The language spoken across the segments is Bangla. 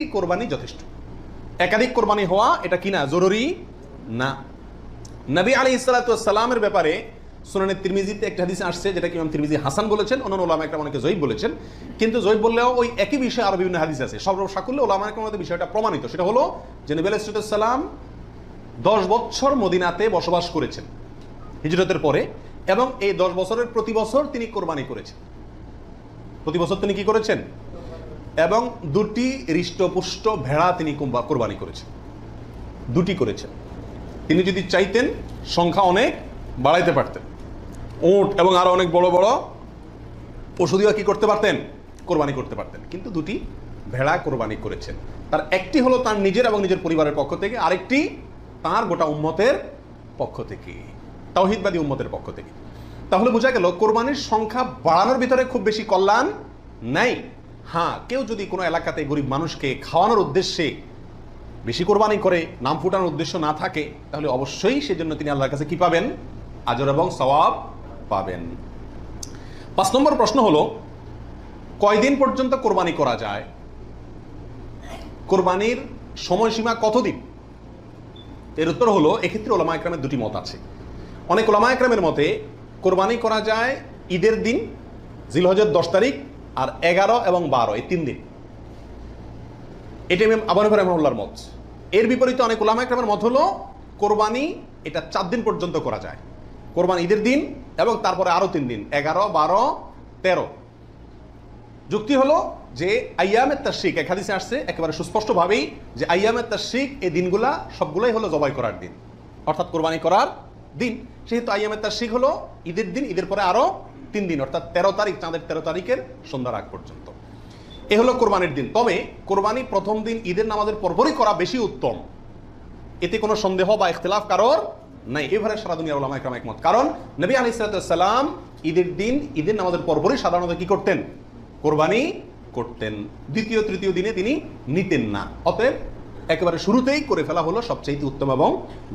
কোরবানি যথেষ্ট। একাধিক কোরবানি হওয়া এটা কিনা জরুরি না। নবী আলাইহিস সালাতু ওয়াস সালামের ব্যাপারে সুনানে তিরমিজিতে একটা হাদিস আসছে, যেটা ইমাম তিরমিজি হাসান বলেছেন, অন্যান্য উলামা একরাম অনেকে যঈফ বলেছেন। কিন্তু যঈফ বললেও ওই একই বিষয়ে আরো বিভিন্ন হাদিস আছে। সর্বসাকুল্যে উলামা একরামের বিষয়টা প্রমাণিত। সেটা হলো যে নবী আলাইহিস সালাতু ওয়াস সালাম 10 বছর মদিনাতে বসবাস করেছেন হিজরতের পরে, এবং এই 10 বছরের প্রতি বছর তিনি কোরবানি করেছেন। প্রতি বছর তিনি কি করেছেন? এবং 2টি হৃষ্টপুষ্ট ভেড়া তিনি কোরবানি করেছেন। 2টি করেছেন। তিনি যদি চাইতেন সংখ্যা অনেক বাড়াইতে পারতেন, উট এবং আরো অনেক বড় বড় পশু দিয়ে কি করতে পারতেন? কোরবানি করতে পারতেন। কিন্তু 2টি ভেড়া কোরবানি করেছেন। তার একটি হলো তার নিজের এবং নিজের পরিবারের পক্ষ থেকে, আরেকটি তার গোটা উম্মতের পক্ষ থেকে, তাওহীদবাদী উম্মতের পক্ষ থেকে। তাহলে বোঝা গেল কোরবানির সংখ্যা বাড়ানোর ভিতরে খুব বেশি কল্যাণ নাই। হ্যাঁ, কেউ যদি কোনো এলাকাতে গরিব মানুষকে খাওয়ানোর উদ্দেশ্যে বেশি কোরবানি করে, নাম ফুটানোর উদ্দেশ্য না থাকে, তাহলে অবশ্যই সেজন্য তিনি আল্লাহর কাছে কি পাবেন? আজর এবং সওয়াব পাবেন। 5 নম্বর প্রশ্ন হলো, কয়দিন পর্যন্ত কোরবানি করা যায়? কোরবানির সময়সীমা কতদিন? এর উত্তর হলো, এক্ষেত্রে উলামা একরামের 2টি মত আছে। অনেক উলামা একরামের মতে কোরবানি করা যায় ঈদের দিন, জিলহজের 10 তারিখ, আর 11 এবং 12 এই 3 দিন। এটা ইমাম আবু হানিফা রাহিমাহুল্লাহর মত। এর বিপরীতে অনেক উলামা একরামের মত হলো কোরবানি এটা 4 দিন পর্যন্ত করা যায়। কোরবানি ঈদের দিন এবং তারপরে আরো 3 দিন, 11, 12, 13। যুক্তি হলো যে আইয়ামে তাশরিক, এক হাদিসে আসছে একেবারে সুস্পষ্টভাবেই যে আইয়ামে তাশরিক এই দিনগুলা সবগুলাই হলো জবাই করার দিন, অর্থাৎ কোরবানি করার দিন। সেহেতু আইয়ামে তাশরিক হলো ঈদের দিন, ঈদের পরে আরো 3 দিন, অর্থাৎ 13 তারিখ, চাঁদের 13 তারিখের সন্ধ্যার আগ পর্যন্ত। এ হলো কোরবানির দিন। তবে কোরবানি প্রথম দিন ঈদের নামাজের পরপরই করা বেশি উত্তম, এতে কোনো সন্দেহ বা ইখতিলাফ কারোর নাই। এবারে সারা দুনিয়ার উলামা একরাম একমত। কারণ নবী আলাইহিস সালাতু ওয়াস সালাম ঈদের দিন, ঈদের নামাজের পরপরই সাধারণত কি করতেন? কোরবানি করতেন। দ্বিতীয় তৃতীয় দিনে তিনি নিতেন না। অতএব একেবারে শুরুতেই করে ফেলা হলো সবচেয়ে উত্তম এবং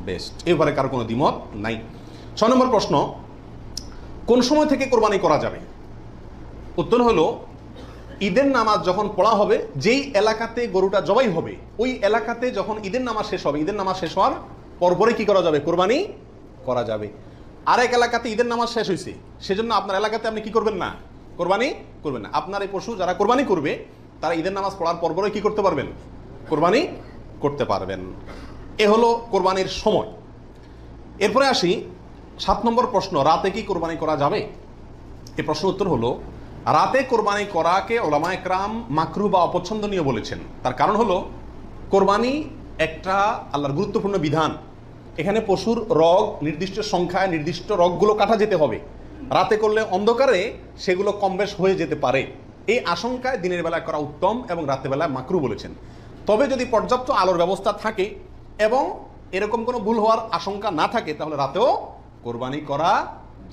বেস্ট। এবারে কারো কোনো দ্বিমত নাই। 6 নম্বর প্রশ্ন, কোন সময় থেকে কোরবানি করা যাবে? উত্তর হলো, ঈদের নামাজ যখন পড়া হবে, যেই এলাকাতে গরুটা জবাই হবে ওই এলাকাতে যখন ঈদের নামাজ শেষ হবে, ঈদের নামাজ শেষ হওয়ার পরপরে কি করা যাবে? কোরবানি করা যাবে। আরেক এলাকাতে ঈদের নামাজ শেষ হয়েছে, সেজন্য আপনার এলাকাতে আপনি কি করবেন না? কোরবানি করবেন না। আপনার এই পশু যারা কোরবানি করবে তারা ঈদের নামাজ পড়ার পরপরে কি করতে পারবেন? কোরবানি করতে পারবেন। এ হলো কোরবানির সময়। এরপরে আসি 7 নম্বর প্রশ্ন, রাতে কি কোরবানি করা যাবে? এই প্রশ্নের উত্তর হলো, রাতে কোরবানি করাকে উলামা একরাম মাকরুহ বা অপছন্দনীয় বলেছেন। তার কারণ হলো, কোরবানি একটা আল্লাহর গুরুত্বপূর্ণ বিধান। এখানে পশুর রগ নির্দিষ্ট সংখ্যায়, নির্দিষ্ট রগগুলো কাটা যেতে হবে। রাতে করলে অন্ধকারে সেগুলো কম বেশ হয়ে যেতে পারে। এই আশঙ্কায় দিনের বেলায় করা উত্তম এবং রাতের বেলায় মাকরুহ বলেছেন। তবে যদি পর্যাপ্ত আলোর ব্যবস্থা থাকে এবং এরকম কোনো ভুল হওয়ার আশঙ্কা না থাকে, তাহলে রাতেও কোরবানি করা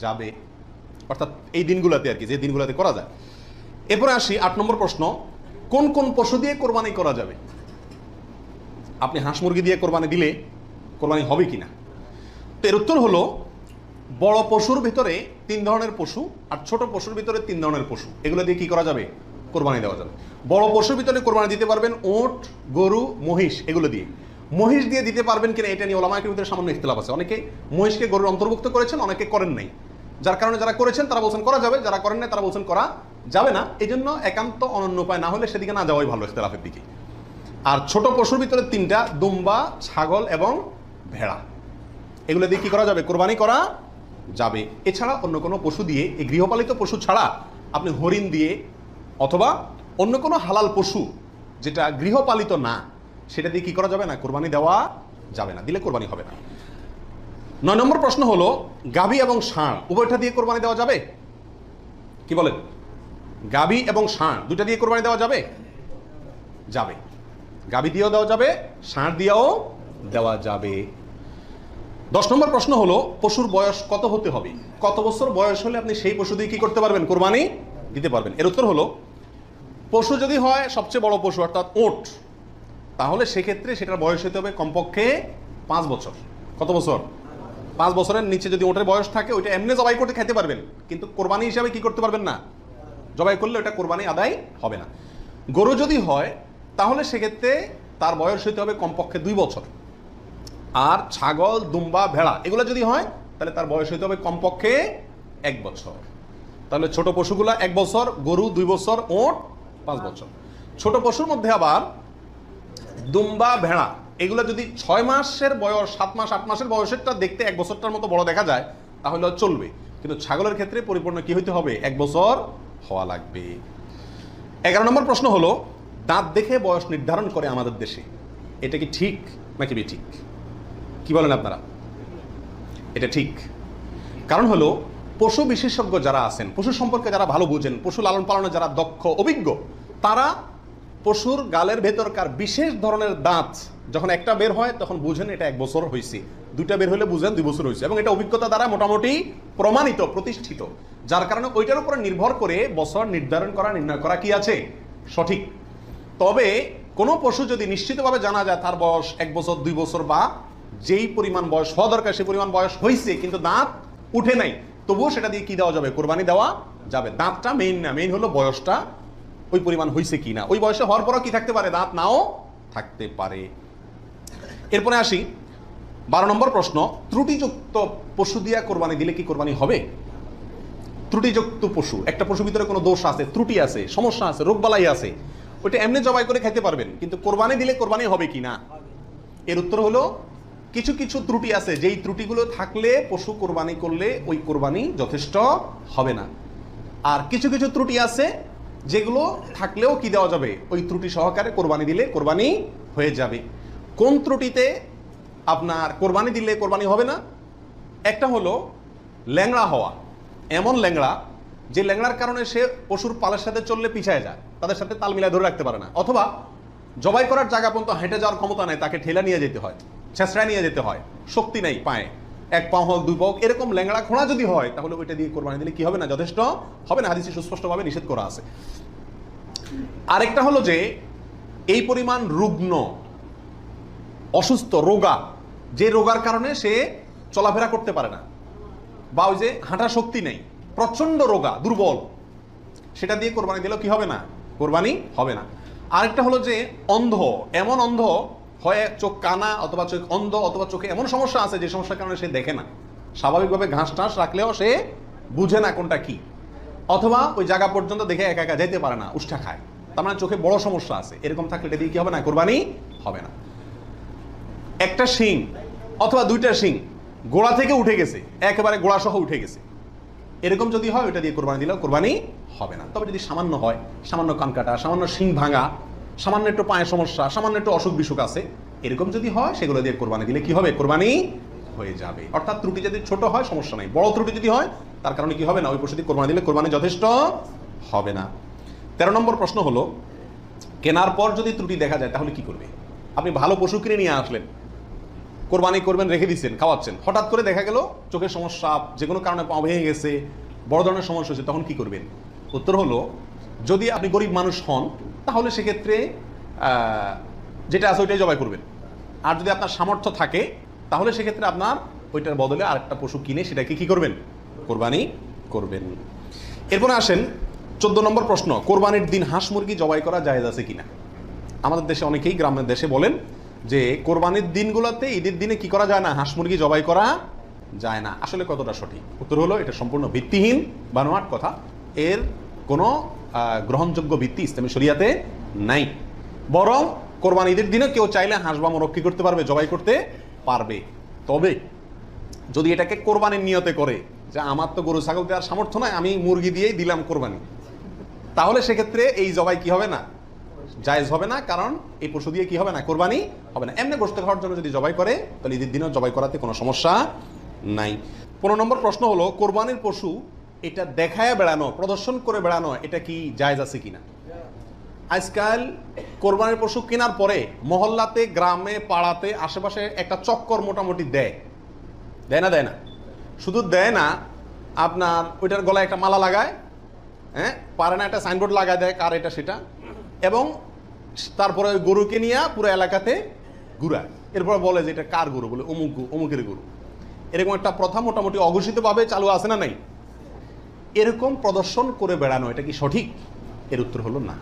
যাবে, অর্থাৎ এই দিনগুলোতে আর কি, যে দিনগুলোতে করা যায়। এরপরে আসি 8 নম্বর প্রশ্ন, কোন কোন পশু দিয়ে কোরবানি করা যাবে? আপনি হাঁস মুরগি দিয়ে কোরবানি দিলে কোরবানি হবে কিনা? তো এর উত্তর হলো, বড় পশুর ভিতরে 3 ধরনের পশু আর ছোট পশুর ভিতরে 3 ধরনের পশু, এগুলো দিয়ে কি করা যাবে? কোরবানি দেওয়া যাবে। বড় পশুর ভিতরে কোরবানি দিতে পারবেন উট, গরু, মহিষ, এগুলো দিয়ে। মহিষ দিয়ে দিতে পারবেন কিনা এটা নিয়ে উলামা একরামের ভিতরে সামান্য ইখতিলাফ আছে। অনেকে মহিষকে গরুর অন্তর্ভুক্ত করেছেন, অনেকে করেন নাই। যার কারণে যারা করেছেন তারা বলছেন করা যাবে, যারা করেন নাই তারা বলছেন করা যাবে না। এই জন্য একান্ত অনন্য উপায় না হলে সেদিকে না যাওয়াই ভালো, ইখতিলাফের দিকে। আর ছোট পশুর ভিতরে 3টা, দুম্বা, ছাগল এবং ভেড়া, এগুলো দিয়ে কি করা যাবে? কোরবানি করা যাবে। এছাড়া অন্য কোনো পশু দিয়ে, এই গৃহপালিত পশু ছাড়া আপনি হরিণ দিয়ে অথবা অন্য কোনো হালাল পশু যেটা গৃহপালিত না, সেটা দিয়ে কি করা যাবে না? কোরবানি দেওয়া যাবে না, দিলে কোরবানি হবে না। 9 নম্বর প্রশ্ন হলো, গাভী এবং ষাঁড় উভয়টা দিয়ে কোরবানি দেওয়া যাবে? কি বলেন? গাভী এবং ষাঁড় 2টা দিয়ে কোরবানি দেওয়া যাবে? যাবে। গাভী দিয়েও দেওয়া যাবে, ষাঁড় দিয়েও দেওয়া যাবে। 10 নম্বর প্রশ্ন হলো, পশুর বয়স কত হতে হবে? কত বছর বয়স হলে আপনি সেই পশু দিয়ে কি করতে পারবেন? কোরবানি দিতে পারবেন। এর উত্তর হলো, পশু যদি হয় সবচেয়ে বড় পশু অর্থাৎ উট, তাহলে সেক্ষেত্রে সেটার বয়স হতে হবে কমপক্ষে 5 বছর। কত বছর? 5 বছরের নিচে যদি ওটার বয়স থাকে, ওইটা এমনি জবাই করতে খাইতে পারবেন, কিন্তু কোরবানি হিসাবে কি করতে পারবেন না, জবাই করলে ওটা কোরবানি আদায় হবে না। গরু যদি হয় তাহলে সেক্ষেত্রে তার বয়স হইতে হবে কমপক্ষে 2 বছর। আর ছাগল, দুম্বা, ভেড়া এগুলো যদি হয় তাহলে তার বয়স হইতে হবে কমপক্ষে 1 বছর। তাহলে ছোট পশুগুলা 1 বছর, গরু 2 বছর, ওট 5 বছর। ছোট পশুর মধ্যে আবার দুম্বা, ভেড়া এগুলো যদি 6 মাসের বয়স, 7 মাস, 8 মাসের বয়সেরটা দেখতে 1 বছরটার মতো বড় দেখা যায় তাহলে চলবে, কিন্তু ছাগলের ক্ষেত্রে পরিপূর্ণ কি হইতে হবে? 1 বছর হওয়া লাগবে। 11 নম্বর প্রশ্ন হলো, দাঁত দেখে বয়স নির্ধারণ করে আমাদের দেশে, এটা কি ঠিক নাকি বেঠিক? কি বলেন আপনারা? এটা ঠিক। কারণ হলো পশু বিশেষজ্ঞ যারা আছেন, পশু সম্পর্কে যারা ভালো বুঝেন, পশু লালন পালনে যারা দক্ষ, অভিজ্ঞ, তারা পশুর গালের ভেতরকার বিশেষ ধরনের দাঁত যখন একটা বের হয় তখন বুঝেন এটা 1 বছর হয়েছে, 2টা বের হলে বুঝেন 2 বছর হয়েছে, এবং এটা অভিজ্ঞতা দ্বারা মোটামুটি প্রমাণিত, প্রতিষ্ঠিত, যার কারণে ওইটার উপরে নির্ভর করে বছর নির্ধারণ করা, নির্ণয় করা কি আছে সঠিক। তবে কোনো পশু যদি নিশ্চিতভাবে জানা যায় তার বয়স 1 বছর, 2 বছর বা যেই পরিমাণ বয়স হওয়া দরকার সেই পরিমাণ বয়স হয়েছে কিন্তু দাঁত উঠে নাই, তবুও সেটা দিয়ে কি দেওয়া যাবে? কোরবানি দেওয়া যাবে। দাঁতটা মেইন না, মেইন হলো বয়সটা ওই পরিমাণ হয়েছে কিনা। ওই বয়সে হওয়ার পরও কি থাকতে পারে? দাঁত নাও থাকতে পারে। এরপরে আসি 12 নম্বর প্রশ্ন, ত্রুটিযুক্ত পশু দিয়া কোরবানি দিলে কি কোরবানি হবে? ত্রুটিযুক্ত পশু, একটা পশুর ভিতরে কোনো দোষ আছে, ত্রুটি আছে, সমস্যা আছে, রোগবালাই আছে, ওইটা এমনি জবাই করে খাইতে পারবেন, কিন্তু কোরবানি দিলে কোরবানি হবে কি না? এর উত্তর হলো কিছু কিছু ত্রুটি আছে, যেই ত্রুটিগুলো থাকলে পশু কোরবানি করলে ওই কোরবানি যথেষ্ট হবে না। আর কিছু কিছু ত্রুটি আছে যেগুলো থাকলেও কি দেওয়া যাবে? ওই ত্রুটি সহকারে কোরবানি দিলে কোরবানি হয়ে যাবে। কোন ত্রুটিতে আপনার কোরবানি দিলে কোরবানি হবে না? একটা হলো ল্যাংড়া হওয়া, এমন ল্যাংড়া যে ল্যাংড়ার কারণে সে পশুর পালের সাথে চললে পিছায় যায়, তাদের সাথে তাল মিলায় ধরে রাখতে পারে না, অথবা জবাই করার জায়গা পর্যন্ত হেঁটে যাওয়ার ক্ষমতা নেই, তাকে ঠেলা নিয়ে যেতে হয়, ছেঁচড়ায় নিয়ে যেতে হয়, শক্তি নেই পায়ে, 1 পা হোক 2 পা হোক, এরকম ল্যাংড়া ঘোড়া যদি হয় তাহলে ওইটা দিয়ে কোরবানি দিলে কি হবে না? যথেষ্ট হবে না, হাদিসে সুস্পষ্টভাবে নিষেধ করা আছে। আরেকটা হলো যে এই পরিমাণ রুগ্ন, অসুস্থ, রোগা, যে রোগার কারণে সে চলাফেরা করতে পারে না, বা ওই যে হাঁটার শক্তি নেই, প্রচন্ড রোগা, দুর্বল, সেটা দিয়ে কোরবানি দিলেও কি হবে না? কোরবানি হবে না। আরেকটা হলো যে অন্ধ, এমন অন্ধ হয়, চোখ কানা অথবা চোখ অন্ধ, অথবা চোখে এমন সমস্যা আছে যে সমস্যার কারণে সে দেখে না, স্বাভাবিকভাবে ঘাস টাস রাখলেও সে বুঝে না কোনটা কি, অথবা ওই জায়গা পর্যন্ত দেখে একা একা যেতে পারে না, উষ্ঠা খায়, তার মানে চোখে বড় সমস্যা আছে, এরকম থাকলে এটা দিয়ে কি হবে না? কোরবানি হবে না। একটা শিং অথবা 2টা শিং গোড়া থেকে উঠে গেছে, একেবারে গোড়া সহ উঠে গেছে, এরকম যদি হয় ওইটা দিয়ে কোরবানি দিলেও কোরবানি হবে না। তবে যদি সামান্য হয়, সামান্য কান কাটা, সামান্য শিং ভাঙা, সামান্য একটু পায়ের সমস্যা, সামান্য একটু অসুখ বিসুখ আছে, এরকম যদি হয় সেগুলো দিয়ে কোরবানি দিলে কি হবে? কোরবানি হয়ে যাবে। অর্থাৎ ত্রুটি যদি ছোট হয় সমস্যা নাই, বড় ত্রুটি যদি হয় তার কারণে কি হবে না? ওই পশু দিয়ে কোরবানি দিলে কোরবানি যথেষ্ট হবে না। 13 নম্বর প্রশ্ন হলো, কেনার পর যদি ত্রুটি দেখা যায় তাহলে কি করবে? আপনি ভালো পশু কিনে নিয়ে আসলেন, কোরবানি করবেন, রেখে দিচ্ছেন, খাওয়াচ্ছেন, হঠাৎ করে দেখা গেল চোখের সমস্যা, যে কোনো কারণে পা ভেঙে গেছে, বড় ধরনের সমস্যা হচ্ছে, তখন কি করবেন? উত্তর হলো, যদি আপনি গরিব মানুষ হন তাহলে সেক্ষেত্রে যেটা আছে ওইটাই জবাই করবেন। আর যদি আপনার সামর্থ্য থাকে তাহলে সেক্ষেত্রে আপনার ওইটার বদলে আরেকটা পশু কিনে সেটাকে কি করবেন? কোরবানি করবেন। এরপরে আসেন 14 নম্বর প্রশ্ন, কোরবানির দিন হাঁস মুরগি জবাই করা জায়েজ আছে কিনা? আমাদের দেশে অনেকেই গ্রামের দেশে বলেন যে কোরবানির দিনগুলোতে, ঈদের দিনে কি করা যায় না? হাঁস মুরগি জবাই করা যায় না। আসলে কতটা সঠিক? উত্তর হলো এটা সম্পূর্ণ ভিত্তিহীন, বানোয়াট কথা। এর কোনো গ্রহণযোগ্য ভিত্তি ইসলামী শরিয়াতে নাই। বরং কোরবানি ঈদের দিনে কেউ চাইলে হাঁস বা মোরগ কি করতে পারবে? জবাই করতে পারবে। তবে যদি এটাকে কোরবানির নিয়তে করে যে আমার তো গরু ছাগল দেওয়ার সামর্থ্য নাই, আমি মুরগি দিয়েই দিলাম কোরবানি, তাহলে সেক্ষেত্রে এই জবাই কি হবে না? জায়েজ হবে না, কারণ এই পশু দিয়ে কি হবে না? কোরবানি হবে না। এমনি গোশত খাওয়ার জন্য যদি জবাই করে তাহলে ঈদের দিনেও জবাই করাতে কোনো সমস্যা নাই। 15 নম্বর প্রশ্ন হলো, কোরবানির পশু এটা দেখায় বেড়ানো, প্রদর্শন করে বেড়ানো, এটা কি জায়েজ আছে কিনা? আজকাল কোরবানির পশু কেনার পরে মহল্লাতে, গ্রামে, পাড়াতে, আশেপাশে একটা চক্কর মোটামুটি দেয় না? দেয় না? শুধু দেয় না, আপনার ওইটার গলায় একটা মালা লাগায়, হ্যাঁ, পারে না একটা সাইনবোর্ড লাগায় দেয় কার এটা সেটা, এবং তারপরে ওই গরুকে নিয়ে পুরো এলাকাতে ঘুরায়, এরপর বলে যে এটা কার গরু, বলে অমুকের গরু। এরকম একটা প্রথা মোটামুটি অঘোষিতভাবে চালু আছে না নাই? এরকম প্রদর্শন করে বেড়ানো এটা কি সঠিক? এর উত্তর হলো না।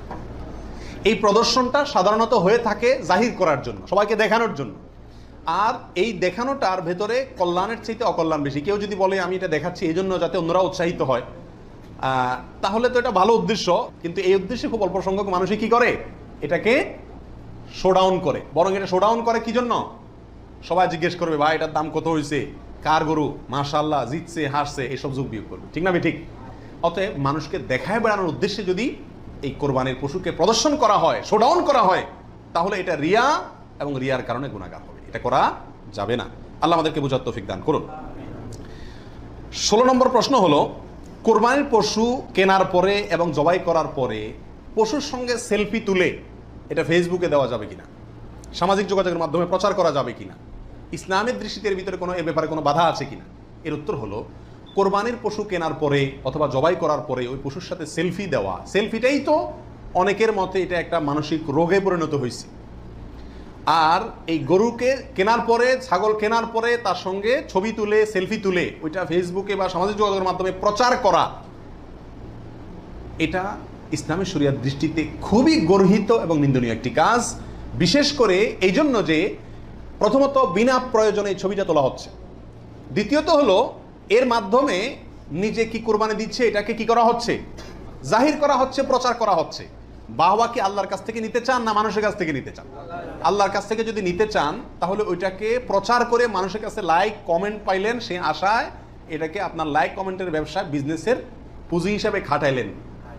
এই প্রদর্শনটা সাধারণত হয়ে থাকে জাহির করার জন্য, সবাইকে দেখানোর জন্য। আর এই দেখানোটার ভেতরে কল্যাণের চাইতে অকল্যাণ বেশি। কেউ যদি বলে আমি এটা দেখাচ্ছি এই জন্য যাতে অন্যরা উৎসাহিত হয়, তাহলে তো এটা ভালো উদ্দেশ্য, কিন্তু এই উদ্দেশ্যে খুব অল্প সংখ্যক মানুষই কি করে, এটাকে শোডাউন করে। বরং এটা শোডাউন করে কি জন্য, সবাই জিজ্ঞেস করবে ভাই এটার দাম কত হয়েছে, কার গরু, মাশাআল্লাহ, জিতছে, হাসছে, এসব যোগ বিয়োগ করবে, ঠিক না ঠিক? অতএব মানুষকে দেখায় বেড়ানোর উদ্দেশ্যে যদি এই কোরবানির পশুকে প্রদর্শন করা হয়, শোডাউন করা হয়, তাহলে এটা রিয়া এবং রিয়ার কারণে গুনাহগার হবে। এটা করা যাবে না। আল্লাহ আমাদেরকে বুঝার তৌফিক দান করুন। 16 নম্বর প্রশ্ন হলো, কোরবানির পশু কেনার পরে এবং জবাই করার পরে পশুর সঙ্গে সেলফি তুলে এটা ফেসবুকে দেওয়া যাবে কিনা, সামাজিক যোগাযোগের মাধ্যমে প্রচার করা যাবে কিনা, ইসলামের দৃষ্টিতে এর ভিতরে কোনো এ ব্যাপারে কোনো বাধা আছে কিনা? এর উত্তর হলো, কোরবানির পশু কেনার পরে অথবা জবাই করার পরে ওই পশুর সাথে সেলফি দেওয়া, সেলফিটাই তো অনেকের মতে এটা একটা মানসিক রোগে পরিণত হয়েছে। আর এই গরুকে কেনার পরে, ছাগল কেনার পরে তার সঙ্গে ছবি তুলে, সেলফি তুলে ওইটা ফেসবুকে বা সামাজিক যোগাযোগের মাধ্যমে প্রচার করা, এটা ইসলামের শরিয়ার দৃষ্টিতে খুবই গর্হিত এবং নিন্দনীয় একটি কাজ। বিশেষ করে এই জন্য যে প্রথমত বিনা প্রয়োজনে ছবিটা তোলা হচ্ছে, দ্বিতীয়ত হলো এর মাধ্যমে নিজে কি কোরবানি দিচ্ছে এটাকে কি করা হচ্ছে, জাহির করা হচ্ছে, প্রচার করা হচ্ছে। বাহবা কি আল্লাহর কাছ থেকে নিতে চান না মানুষের কাছ থেকে নিতে চান? আল্লাহর কাছ থেকে যদি নিতে চান তাহলে ওইটাকে প্রচার করে মানুষের কাছে লাইক কমেন্ট পাইলেন, সে আশায় এটাকে আপনার লাইক কমেন্টের ব্যবসা, বিজনেসের পুঁজি হিসাবে খাটাইলেন।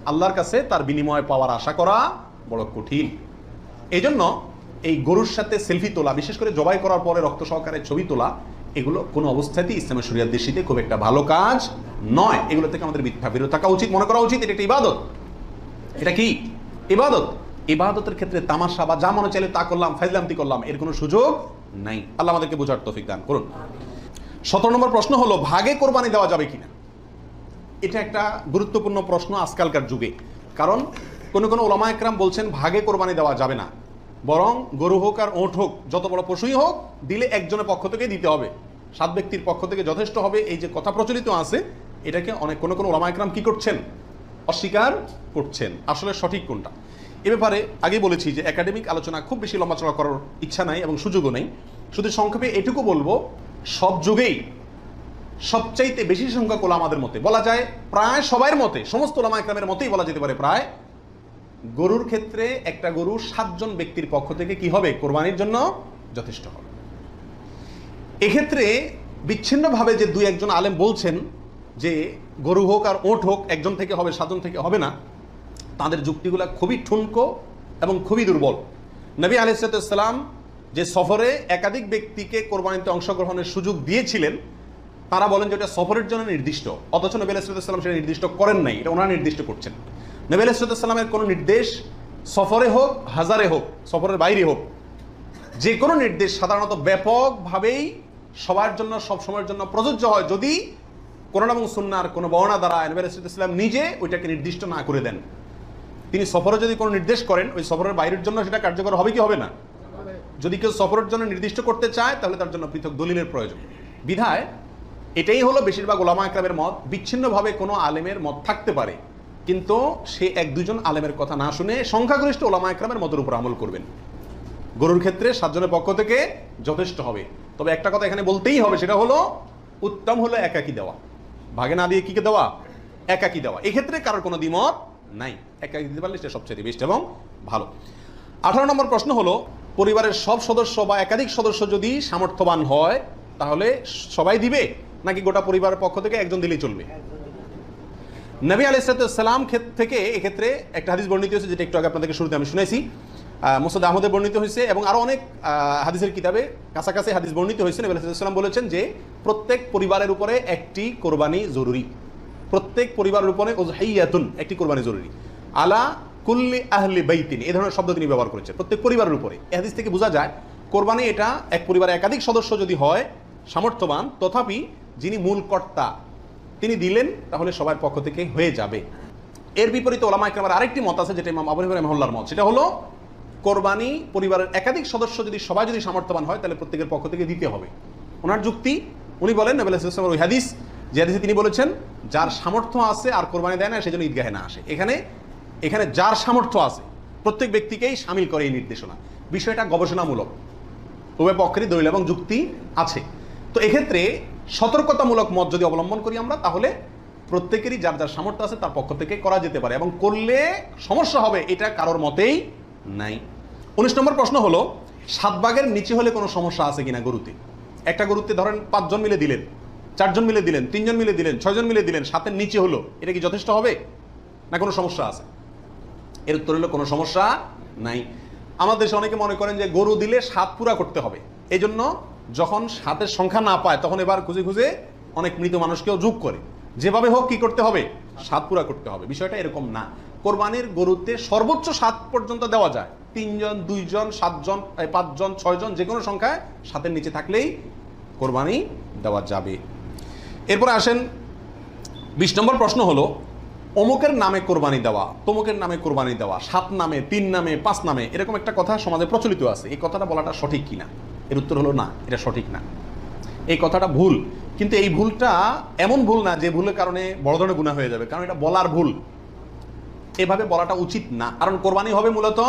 আল্লাহর কাছে তার বিনিময় পাওয়ার আশা করা বড় কঠিন। এই জন্য এই গরুর সাথে সেলফি তোলা, বিশেষ করে জবাই করার পরে রক্ত সহকারে ছবি তোলা, এগুলো কোনো অবস্থাতেই ইসলামের শরিয়ার দৃষ্টিতে খুব একটা ভালো কাজ নয়। এগুলো থেকে আমাদের বিরত থাকা উচিত, মনে করা উচিত এটা একটা ইবাদত। এটা কি ইবাদত? ইবাদতের ক্ষেত্রে তামাশা বা যা মনে চাইলে তা করলাম, ফাইজলামতি করলাম, এর কোনো সুযোগ নাই। আল্লাহ আমাদেরকে বোঝার তৌফিক দান করুন। 17 নম্বর প্রশ্ন হলো, ভাগে কোরবানি দেওয়া যাবে কিনা? এটা একটা গুরুত্বপূর্ণ প্রশ্ন আজকালকার যুগে। কারণ কোনো কোনো ওলামা একরাম বলছেন ভাগে কোরবানি দেওয়া যাবে না, বরং গরু হোক আর ওঁট হোক, যত বড় পশুই হোক, দিলে একজনের পক্ষ থেকে দিতে হবে, 7 ব্যক্তির পক্ষ থেকে যথেষ্ট হবে। এই যে কথা প্রচলিত আছে, এটাকে অনেক কোনো কোনো ওলামা একরাম কি করছেন, অস্বীকার করছেন। আসলে সঠিক কোনটা এ ব্যাপারে আগে বলেছি যে একাডেমিক আলোচনা খুব বেশি লম্বাচড়া করার ইচ্ছা নাই এবং সুযোগও নেই। শুধু সংক্ষেপে এটুকু বলবো, সব যুগেই সবচাইতে বেশি সংখ্যক ওলামাদের মতে, বলা যায় প্রায় সবার মতে, সমস্ত ওলামা একরামের মতেই বলা যেতে পারে প্রায়, গরুর ক্ষেত্রে একটা গরু 7 জন ব্যক্তির পক্ষ থেকে কি হবে, কোরবানির জন্য যথেষ্ট হবে। এক্ষেত্রে বিচ্ছিন্নভাবে যে 2-1 জন আলেম বলছেন যে গরু হোক আর ওঁট হোক একজন থেকে হবে, 7 জন থেকে হবে না, তাদের যুক্তিগুলো খুবই ঠুনকো এবং খুবই দুর্বল। নবী আলাইহিস সালাম যে সফরে একাধিক ব্যক্তিকে কোরবানিতে অংশগ্রহণের সুযোগ দিয়েছিলেন, তারা বলেন যে এটা সফরের জন্য নির্দিষ্ট, অথচ নবী আলাইহিস সালাম সেটা নির্দিষ্ট করেন নাই, এটা ওনারা নির্দিষ্ট করছেন। নবী আলাইহিস সালামের কোনো নির্দেশ সফরে হোক, হাজারে হোক, সফরের বাইরে হোক, যে কোনো নির্দেশ সাধারণত ব্যাপকভাবেই সবার জন্য, সব সময়ের জন্য প্রযোজ্য হয় যদি কোরআন এবং সুন্নাহর কোনো বর্ণনা দ্বারা নবী আলাইহিস সালাম নিজে ওইটাকে নির্দিষ্ট না করে দেন। তিনি সফরে যদি কোনো নির্দেশ করেন, ওই সফরের বাইরের জন্য সেটা কার্যকর হবে কি হবে না? যদি কেউ সফরের জন্য নির্দিষ্ট করতে চায় তাহলে তার জন্য পৃথক দলিলের প্রয়োজন। বিধায় এটাই হলো বেশিরভাগ ওলামা একরামের মত। বিচ্ছিন্নভাবে কোনো আলেমের মত থাকতে পারে, কিন্তু সে 1-2 জন আলেমের কথা না শুনে সংখ্যাগরিষ্ঠ ওলামা একরামের মতের উপর আমল করবেন। গরুর ক্ষেত্রে 7 জনের পক্ষ থেকে যথেষ্ট হবে। তবে একটা কথা এখানে বলতেই হবে, সেটা হলো উত্তম হলো একাকি দেওয়া, ভাগে না দিয়ে কি দেওয়া, একাকি দেওয়া। এক্ষেত্রে কারোর কোনো দ্বিমত নাই, একাকি দিতে পারলে সেটা সবচেয়ে বেস্ট এবং ভালো। 18 নম্বর প্রশ্ন হলো, পরিবারের সব সদস্য বা একাধিক সদস্য যদি সামর্থ্যবান হয় তাহলে সবাই দিবে নাকি গোটা পরিবারের পক্ষ থেকে একজন দিলেই চলবে? নবী আলাইহিস সালাম থেকে এক্ষেত্রে একটা হাদিস বর্ণিত হয়েছে, যেটা একটু আগে আপনাদেরকে শুরুতে আমি শুনেছি, মুসনাদ আহমদে বর্ণিত হয়েছে এবং আরো অনেক হাদিসের কিতাবে কাছাকাছি হাদিস বর্ণিত হয়েছে। নবী আলাইহিস সালাম বলেছেন যে প্রত্যেক পরিবারের উপরে একটি কোরবানি জরুরি, প্রত্যেক পরিবারের উপরে উযহিয়াতুন, একটি কোরবানি জরুরি, আলা কুল্লি আহলি বাইতিন, এই ধরনের শব্দ তিনি ব্যবহার করেছেন, প্রত্যেক পরিবারের উপরে। এই হাদিস থেকে বোঝা যায় কোরবানি এটা এক পরিবারে একাধিক সদস্য যদি হয় সামর্থ্যবান, তথাপি যিনি মূল কর্তা তিনি দিলেন তাহলে সবার পক্ষ থেকে হয়ে যাবে। এর বিপরীতে ওলামা ইকরামের আরেকটি মত আছে, যেটা ইমাম আবু হানিফা রাহিমাহুল্লাহর মত, সেটা হলো কোরবানি পরিবারের একাধিক সদস্য যদি সবাই যদি সামর্থ্যবান হয় তাহলে প্রত্যেকের পক্ষ থেকে দিতে হবে। ওনার যুক্তি, উনি বলেন নবী আলাইহিস সালামের ওই হাদিস, যে হাদিসে তিনি বলেছেন যার সামর্থ্য আছে আর কোরবানি দেয় না সেজন্য ঈদগাহে না আসে। এখানে যার সামর্থ্য আছে প্রত্যেক ব্যক্তিকেই সামিল করে এই নির্দেশনা। বিষয়টা গবেষণামূলক, উভয় পক্ষেরই দলিল এবং যুক্তি আছে। তো এক্ষেত্রে সতর্কতামূলক মত যদি অবলম্বন করি আমরা, তাহলে প্রত্যেকেরই যার যার সামর্থ্য আছে তার পক্ষ থেকে করা যেতে পারে, এবং করলে সমস্যা হবে এটা কারোর মতেই নাই। 19 নম্বর প্রশ্ন হলো, 7 ভাগের নিচে হলে কোনো সমস্যা আছে কিনা গরুতে? একটা গরুতে ধরেন 5 জন মিলে দিলেন, 4 জন মিলে দিলেন, 3 জন মিলে দিলেন, 6 জন মিলে দিলেন, 7-এর নিচে হলো, এটা কি যথেষ্ট হবে না কোনো সমস্যা আছে? এর উত্তর হলো কোনো সমস্যা নাই। আমাদের দেশে অনেকে মনে করেন যে গরু দিলে 7 পুরা করতে হবে, এই জন্য যখন 7-এর সংখ্যা না পায় তখন এবার খুঁজে খুঁজে অনেক মৃত মানুষকেও যোগ করে, যেভাবে হোক কি করতে হবে, 7 পুরা করতে হবে। বিষয়টা এরকম না। কোরবানির গরুতে সর্বোচ্চ 7 পর্যন্ত দেওয়া যায়, 3 জন, 2 জন, 7 জন, 5 জন, 6 জন, যে কোনো সংখ্যায় 7-এর নিচে থাকলেই কোরবানি দেওয়া যাবে। এরপরে আসেন 20 নম্বর প্রশ্ন হলো, অমুকের নামে কোরবানি দেওয়া, তমুকের নামে কোরবানি দেওয়া, 7 নামে, 3 নামে, 5 নামে, এরকম একটা কথা সমাজে প্রচলিত আছে। এই কথাটা বলাটা সঠিক কিনা? এর উত্তর হলো না, এটা সঠিক না, এই কথাটা ভুল। কিন্তু এই ভুলটা এমন ভুল না যে ভুলের কারণে বড় ধরনের গুনাহ হয়ে যাবে, কারণ এটা বলার ভুল, এভাবে বলাটা উচিত না। কারণ কোরবানি হবে মূলত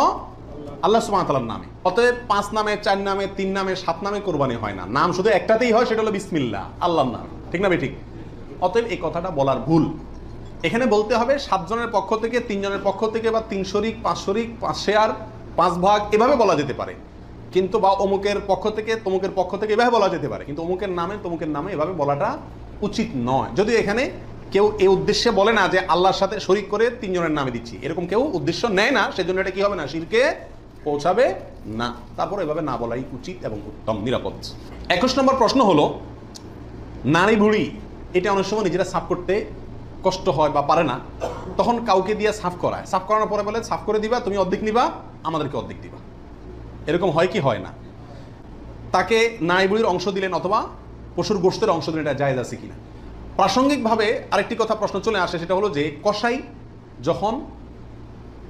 আল্লাহ সুবহানাহু ওয়া তাআলার নামে, অতএব 5 নামে, 4 নামে, 3 নামে, 7 নামে কোরবানি হয় না। নাম শুধু একটাতেই হয়, সেটা হলো বিসমিল্লাহ, আল্লাহর নাম, ঠিক না ঠিক? অতএব এই কথাটা বলার ভুল। এখানে বলতে হবে 7 জনের পক্ষ থেকে, 3 জনের পক্ষ থেকে, বা 3 শরিক, 5 শরিক, 5 শেয়ার, 5 ভাগ, এভাবে বলা যেতে পারে। কিন্তু বা অমুকের পক্ষ থেকে, তমুকের পক্ষ থেকে, এভাবে বলা যেতে পারে, কিন্তু অমুকের নামে, তমুকের নামে এভাবে বলাটা উচিত নয়। যদিও এখানে কেউ এই উদ্দেশ্যে বলে না যে আল্লাহর সাথে শরিক করে 3 জনের নামে দিচ্ছি, এরকম কেউ উদ্দেশ্য নেয় না, সেজন্য এটা কি হবে না, শিরকে পৌঁছাবে না। তারপর এভাবে না বলাই উচিত এবং উত্তম, নিরাপদ। 21 নম্বর প্রশ্ন হলো, নারী বুড়ি এটা অনেক সময় নিজেরা সাফ করতে কষ্ট হয় বা পারে না, তখন কাউকে দিয়ে সাফ করায়, সাফ করানোর পরে বলে সাফ করে দিবা, তুমি অর্ধেক নিবা, আমাদেরকে অর্ধেক দিবা। এরকম হয় কি হয় না? তাকে নারী বুড়ির অংশ দিলেন অথবা পশুর গোশতের অংশ দিলেন, এটা জায়েজ আছে কিনা? প্রাসঙ্গিকভাবে আরেকটি কথা প্রশ্ন চলে আসে, সেটা হলো যে কসাই যখন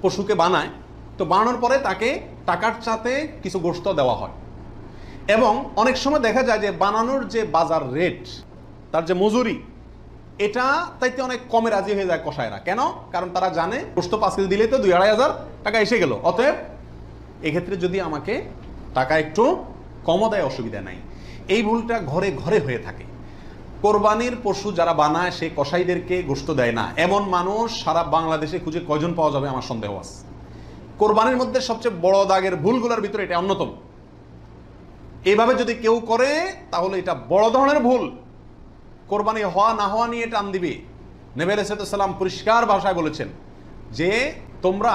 পশুকে বানায়, তো বানানোর পরে তাকে টাকার সাথে কিছু গোশত দেওয়া হয়, এবং অনেক সময় দেখা যায় যে বানানোর যে বাজার রেট, তার যে মজুরি, এটা তাইতে অনেক কমে রাজি হয়ে যায় কসাইরা। কেন? কারণ তারা জানে গোশত 5 কেজি দিলেই তো 2-2.5 হাজার টাকা এসে গেল, অতএব এক্ষেত্রে যদি আমাকে টাকা একটু কমও দেয় অসুবিধা নাই। এই ভুলটা ঘরে ঘরে হয়ে থাকে। কোরবানির পশু যারা বানায় সে কসাইদেরকে গোশত দেয় না, এমন মানুষ সারা বাংলাদেশে খুঁজে কয়জন পাওয়া যাবে আমার সন্দেহ আছে। কোরবানির মধ্যে সবচেয়ে বড় দাগের ভুলগুলোর ভিতরে এটা অন্যতম। এইভাবে যদি কেউ করে তাহলে এটা বড় ধরনের ভুল। কোরবানি হওয়া না হওয়া নিয়ে টান দিবে। নবী আলাইহিস সালাম পরিষ্কার ভাষায় বলেছেন যে তোমরা